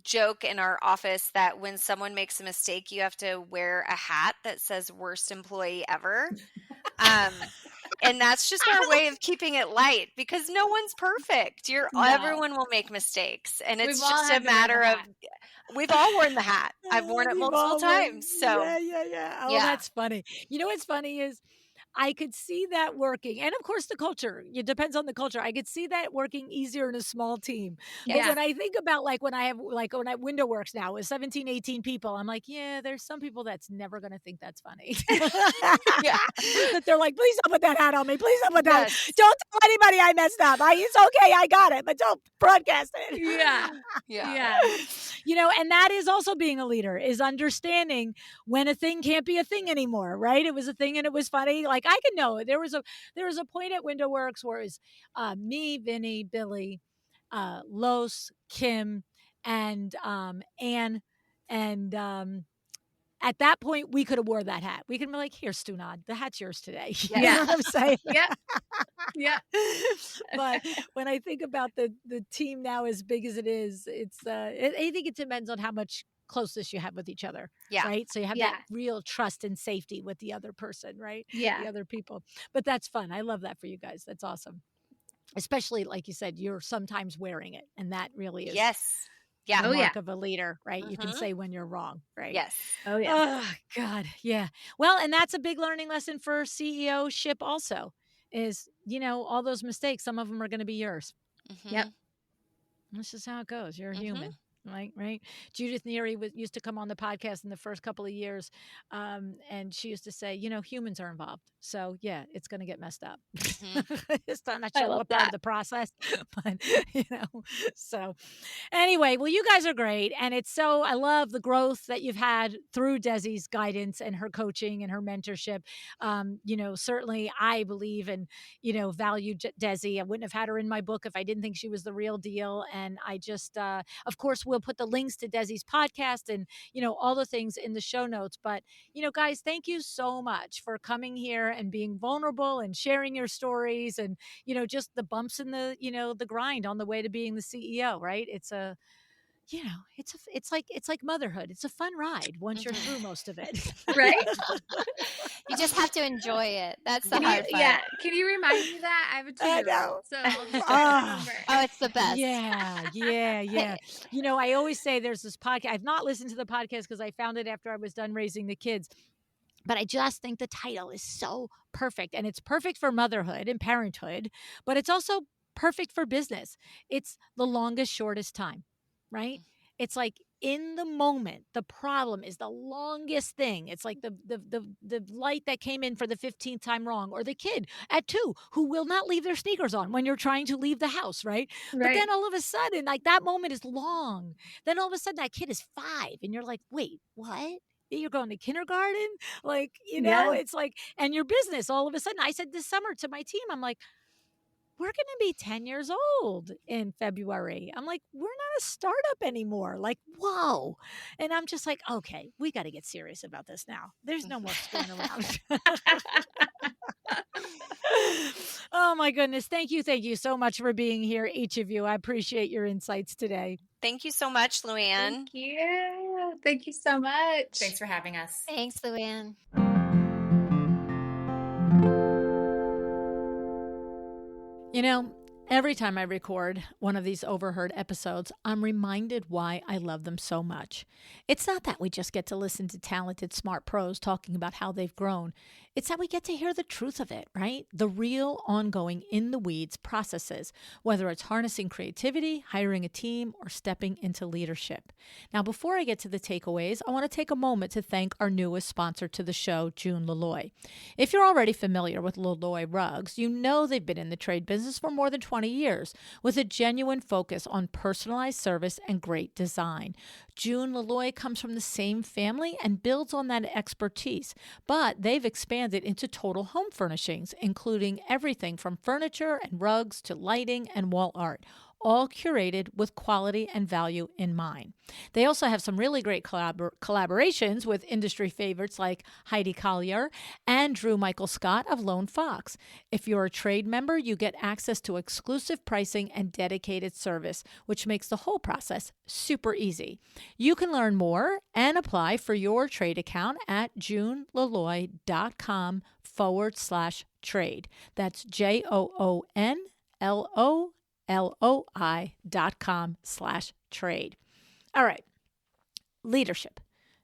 S5: joke in our office that when someone makes a mistake, you have to wear a hat that says worst employee ever. And that's just our way of keeping it light, because no one's perfect. Everyone will make mistakes, and it's just a matter of we've all worn the hat. I've worn it multiple times. So
S1: yeah. Oh, that's funny. You know what's funny is I could see that working. And of course, the culture, it depends on the culture. I could see that working easier in a small team. But when I think about when Window Works now with 17, 18 people, I'm like, yeah, there's some people that's never going to think that's funny. That they're like, please don't put that hat on me. Please don't put that. Don't tell anybody I messed up. It's okay. I got it, but don't broadcast it.
S3: Yeah.
S1: You know, and that is also being a leader, is understanding when a thing can't be a thing anymore, right? It was a thing and it was funny. Like, I can know there was a point at Window Works where it was me, Vinny, Billy, Los, Kim, and Anne, and at that point we could have wore that hat. We could be like, here, Stunad, the hat's yours today. You know what I'm saying?
S3: Yeah.
S1: But when I think about the team now as big as it is, I think it depends on how much closeness you have with each other. Right. So you have that real trust and safety with the other person, right?
S3: Yeah.
S1: The other people. But that's fun. I love that for you guys. That's awesome. Especially, like you said, you're sometimes wearing it. And that really is the mark of a leader, right? You can say when you're wrong, right?
S5: Yes.
S3: Oh, yeah.
S1: Oh, God. Yeah. Well, and that's a big learning lesson for CEO-ship also, is, you know, all those mistakes, some of them are going to be yours.
S3: Yep.
S1: That's just how it goes. You're a human. Right. Judith Neary used to come on the podcast in the first couple of years, and she used to say, you know, humans are involved, so yeah, it's going to get messed up. It's not sure what part of the process, but you know. So anyway, well, you guys are great, and I love the growth that you've had through Desi's guidance and her coaching and her mentorship. You know, certainly I believe and, you know, value Desi. I wouldn't have had her in my book if I didn't think she was the real deal, and I just, of course, we'll put the links to Desi's podcast and, you know, all the things in the show notes. But, you know, guys, thank you so much for coming here and being vulnerable and sharing your stories and, you know, just the bumps in the, you know, the grind on the way to being the CEO, right? It's like motherhood. It's a fun ride once you're through most of it.
S3: Right?
S2: You just have to enjoy it. That's the hard part.
S3: Yeah. Can you remind me of that? I have a 2-year-old, so I'll just remember.
S2: Oh, it's the best.
S1: Yeah. You know, I always say there's this podcast. I've not listened to the podcast because I found it after I was done raising the kids. But I just think the title is so perfect. And it's perfect for motherhood and parenthood, but it's also perfect for business. It's the longest, shortest time, right? It's like in the moment, the problem is the longest thing. It's like the light that came in for the 15th time wrong, or the kid at 2 who will not leave their sneakers on when you're trying to leave the house, right? But then all of a sudden, like, that moment is long. Then all of a sudden that kid is 5 and you're like, wait, what? You're going to kindergarten? Like, you know, it's like, and your business all of a sudden. I said this summer to my team, I'm like, we're going to be 10 years old in February. I'm like, we're not a startup anymore. Like, whoa. And I'm just like, okay, we got to get serious about this now. There's no more screwing around. Oh my goodness. Thank you so much for being here, each of you. I appreciate your insights today.
S5: Thank you so much, Luann.
S3: Thank you. Thank you so much.
S4: Thanks for having us.
S2: Thanks, Luann.
S1: You know, every time I record one of these Overheard episodes, I'm reminded why I love them so much. It's not that we just get to listen to talented, smart pros talking about how they've grown. It's that we get to hear the truth of it, right? The real ongoing in the weeds processes, whether it's harnessing creativity, hiring a team, or stepping into leadership. Now, before I get to the takeaways, I want to take a moment to thank our newest sponsor to the show, June Laloy. If you're already familiar with Laloy Rugs, you know they've been in the trade business for more than 20 years with a genuine focus on personalized service and great design. June Laloy comes from the same family and builds on that expertise, but they've expanded into total home furnishings, including everything from furniture and rugs to lighting and wall art, all curated with quality and value in mind. They also have some really great collaborations with industry favorites like Heidi Collier and Drew Michael Scott of Lone Fox. If you're a trade member, you get access to exclusive pricing and dedicated service, which makes the whole process super easy. You can learn more and apply for your trade account at junelaloy.com/trade. That's JOONLOLOI.com/trade. All right. Leadership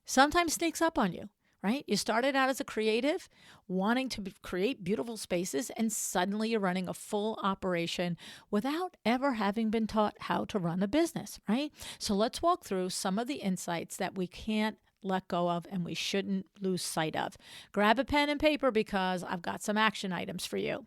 S1: sometimes sneaks up on you, right? You started out as a creative, wanting to create beautiful spaces, and suddenly you're running a full operation without ever having been taught how to run a business, right? So let's walk through some of the insights that we can't let go of and we shouldn't lose sight of. Grab a pen and paper because I've got some action items for you.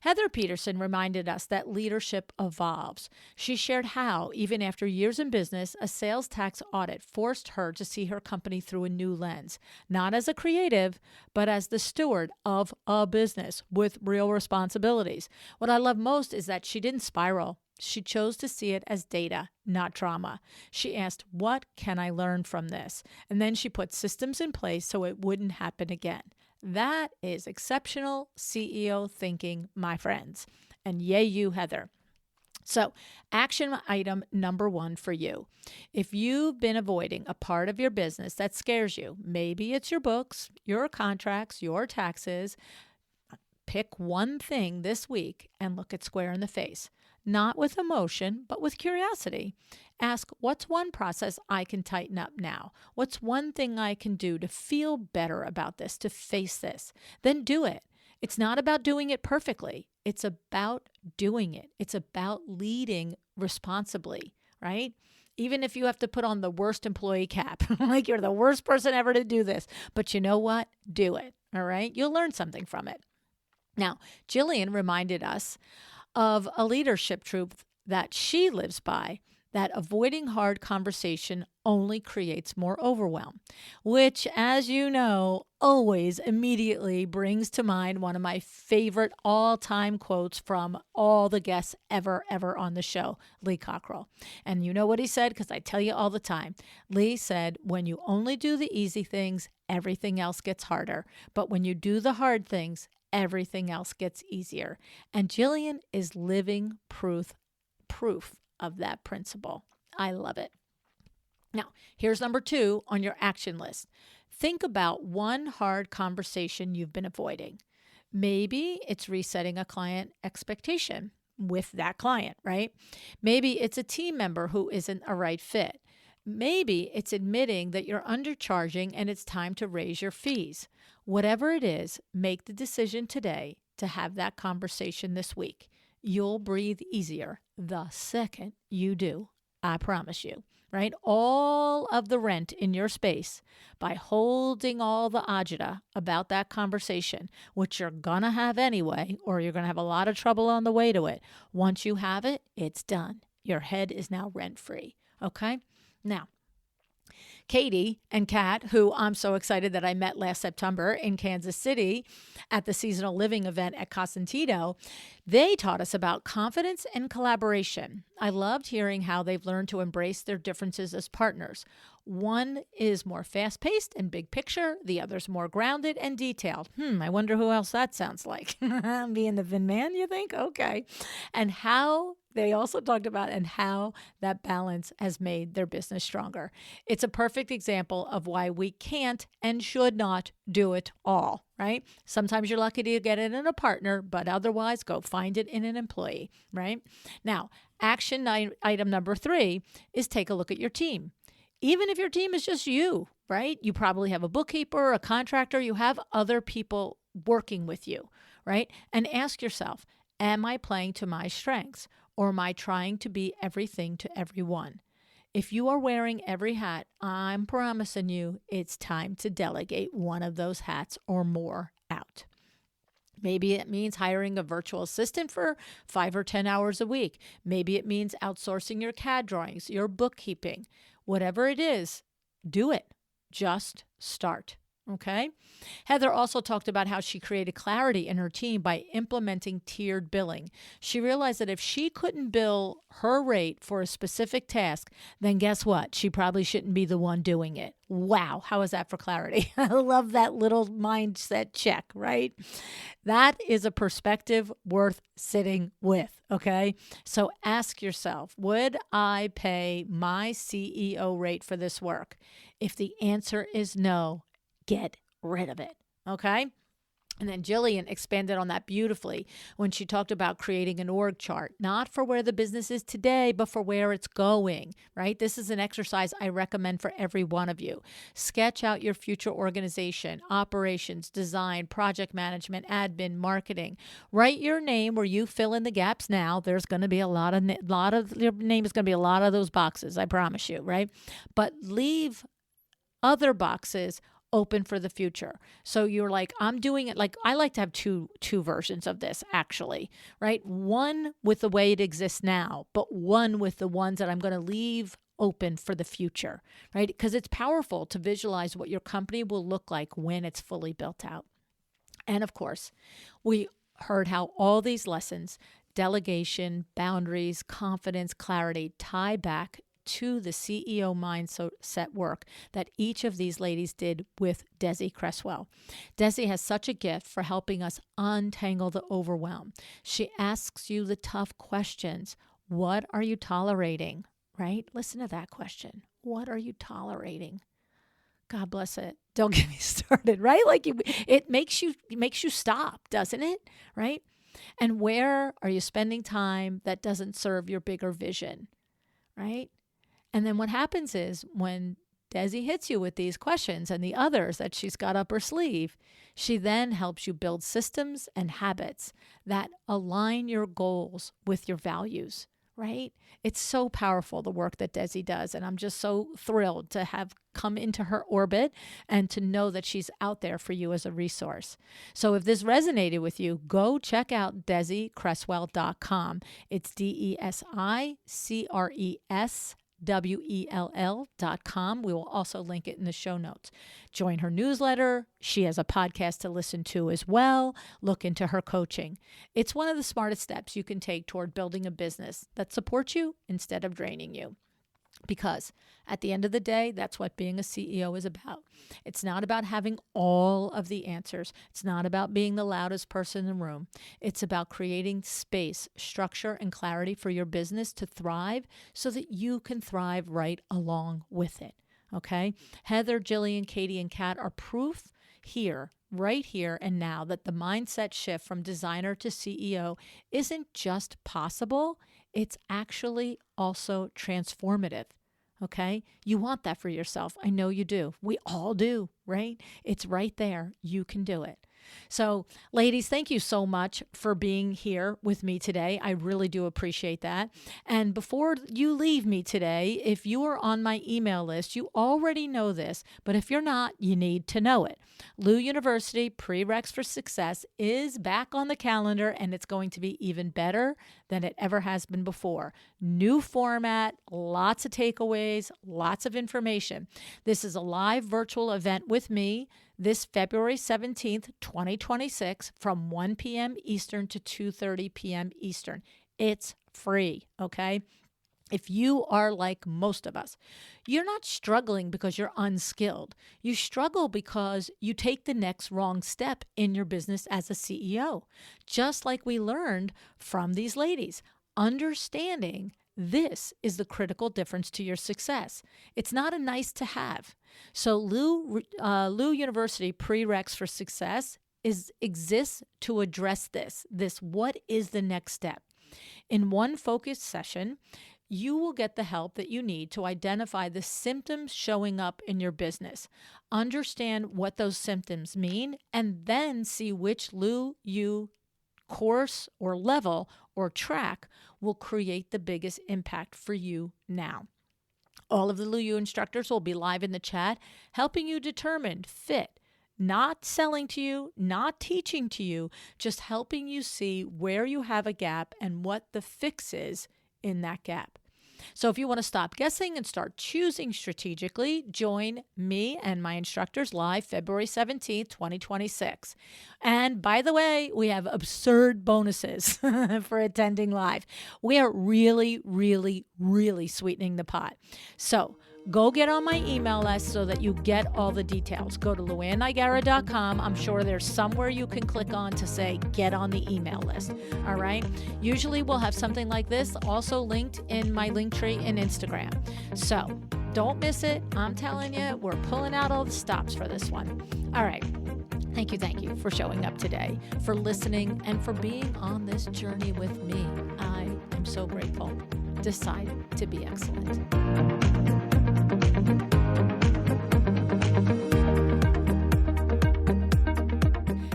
S1: Heather Peterson reminded us that leadership evolves. She shared how, even after years in business, a sales tax audit forced her to see her company through a new lens, not as a creative, but as the steward of a business with real responsibilities. What I love most is that she didn't spiral. She chose to see it as data, not drama. She asked, what can I learn from this? And then she put systems in place so it wouldn't happen again. That is exceptional CEO thinking, my friends. And yay you, Heather. So, action item number 1 for you. If you've been avoiding a part of your business that scares you, maybe it's your books, your contracts, your taxes, pick one thing this week and look it square in the face. Not with emotion, but with curiosity. Ask, what's one process I can tighten up now? What's one thing I can do to feel better about this, to face this? Then do it. It's not about doing it perfectly. It's about doing it. It's about leading responsibly, right? Even if you have to put on the worst employee cap, like you're the worst person ever to do this. But you know what? Do it, all right? You'll learn something from it. Now, Jillian reminded us of a leadership truth that she lives by, that avoiding hard conversation only creates more overwhelm, which, as you know, always immediately brings to mind one of my favorite all-time quotes from all the guests ever on the show, Lee Cockrell. And you know what he said, because I tell you all the time. Lee said, when you only do the easy things, everything else gets harder. But when you do the hard things, everything else gets easier. And Jillian is living proof of that principle. I love it. Now, here's number 2 on your action list. Think about one hard conversation you've been avoiding. Maybe it's resetting a client expectation with that client, right? Maybe it's a team member who isn't a right fit. Maybe it's admitting that you're undercharging and it's time to raise your fees. Whatever it is, make the decision today to have that conversation this week. You'll breathe easier the second you do. I promise you, right? All of the rent in your space by holding all the agita about that conversation, which you're going to have anyway, or you're going to have a lot of trouble on the way to it. Once you have it, it's done. Your head is now rent-free, okay? Now, Katy and Kat, who I'm so excited that I met last September in Kansas City at the seasonal living event at Casantino, they taught us about confidence and collaboration. I loved hearing how they've learned to embrace their differences as partners. One is more fast-paced and big picture. The other's more grounded and detailed. I wonder who else that sounds like. Being the Vin Man, you think? Okay. And how they also talked about and how that balance has made their business stronger. It's a perfect example of why we can't and should not do it all, right? Sometimes you're lucky to get it in a partner, but otherwise go find it in an employee, right? Now, action item number 3 is take a look at your team. Even if your team is just you, right? You probably have a bookkeeper, a contractor, you have other people working with you, right? And ask yourself, am I playing to my strengths, or am I trying to be everything to everyone? If you are wearing every hat, I'm promising you it's time to delegate one of those hats or more out. Maybe it means hiring a virtual assistant for 5 or 10 hours a week. Maybe it means outsourcing your CAD drawings, your bookkeeping. Whatever it is, do it. Just start. Okay. Heather also talked about how she created clarity in her team by implementing tiered billing. She realized that if she couldn't bill her rate for a specific task, then guess what? She probably shouldn't be the one doing it. Wow. How is that for clarity? I love that little mindset check, right? That is a perspective worth sitting with. Okay. So ask yourself, would I pay my CEO rate for this work? If the answer is no, get rid of it. Okay. And then Jillian expanded on that beautifully when she talked about creating an org chart, not for where the business is today, but for where it's going, right? This is an exercise I recommend for every one of you. Sketch out your future organization, operations, design, project management, admin, marketing. Write your name where you fill in the gaps now. There's going to be a lot of your name is going to be a lot of those boxes, I promise you, right? But leave other boxes open for the future. So you're like, I'm doing it. Like, I like to have two versions of this, actually, right? One with the way it exists now, but one with the ones that I'm going to leave open for the future, right? Because it's powerful to visualize what your company will look like when it's fully built out. And of course, we heard how all these lessons, delegation, boundaries, confidence, clarity, tie back to the CEO mindset work that each of these ladies did with Desi Creswell. Desi has such a gift for helping us untangle the overwhelm. She asks you the tough questions. What are you tolerating? Right? Listen to that question. What are you tolerating? God bless it. Don't get me started, right? Like it makes you stop, doesn't it? Right? And where are you spending time that doesn't serve your bigger vision? Right? And then what happens is when Desi hits you with these questions and the others that she's got up her sleeve, she then helps you build systems and habits that align your goals with your values, right? It's so powerful, the work that Desi does. And I'm just so thrilled to have come into her orbit and to know that she's out there for you as a resource. So if this resonated with you, go check out DesiCreswell.com. It's DesiCreswell.com. We will also link it in the show notes. Join her newsletter. She has a podcast to listen to as well. Look into her coaching. It's one of the smartest steps you can take toward building a business that supports you instead of draining you. Because at the end of the day, that's what being a CEO is about. It's not about having all of the answers. It's not about being the loudest person in the room. It's about creating space, structure, and clarity for your business to thrive so that you can thrive right along with it. Okay? Heather, Jillian, Katy, and Kat are proof here, right here and now, that the mindset shift from designer to CEO isn't just possible, it's actually also transformative. Okay? You want that for yourself. I know you do. We all do, right? It's right there. You can do it. So, ladies, thank you so much for being here with me today. I really do appreciate that. And before you leave me today, if you are on my email list, you already know this, but if you're not, you need to know it. Lou University Prereqs for Success is back on the calendar, and it's going to be even better than it ever has been before. New format, lots of takeaways, lots of information. This is a live virtual event with me this February 17th, 2026 from 1 p.m. Eastern to 2:30 p.m. Eastern. It's free, okay? If you are like most of us, you're not struggling because you're unskilled. You struggle because you take the next wrong step in your business as a CEO, just like we learned from these ladies. Understanding this is the critical difference to your success. It's not a nice to have. So Lou University Prereqs for Success exists to address this. What is the next step? In one focused session, you will get the help that you need to identify the symptoms showing up in your business, understand what those symptoms mean, and then see which Lu Yu course or level or track will create the biggest impact for you now. All of the Lu Yu instructors will be live in the chat, helping you determine fit, not selling to you, not teaching to you, just helping you see where you have a gap and what the fix is in that gap. So if you want to stop guessing and start choosing strategically, join me and my instructors live February 17th, 2026. And by the way, we have absurd bonuses for attending live. We are really, really, really sweetening the pot. So go get on my email list so that you get all the details. Go to luannigara.com. I'm sure there's somewhere you can click on to say, get on the email list. All right. Usually we'll have something like this also linked in my link tree in Instagram. So don't miss it. I'm telling you, we're pulling out all the stops for this one. All right. Thank you for showing up today, for listening, and for being on this journey with me. I am so grateful. Decide to be excellent.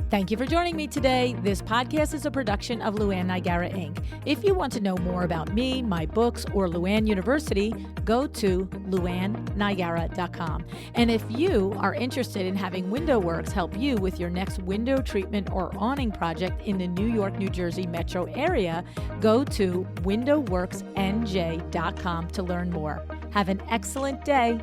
S1: Thank you for joining me today. This podcast is a production of Luann Nigara, Inc. If you want to know more about me, my books, or Luann University, go to luannigara.com. And if you are interested in having WindowWorks help you with your next window treatment or awning project in the New York, New Jersey metro area, go to windowworksnj.com to learn more. Have an excellent day.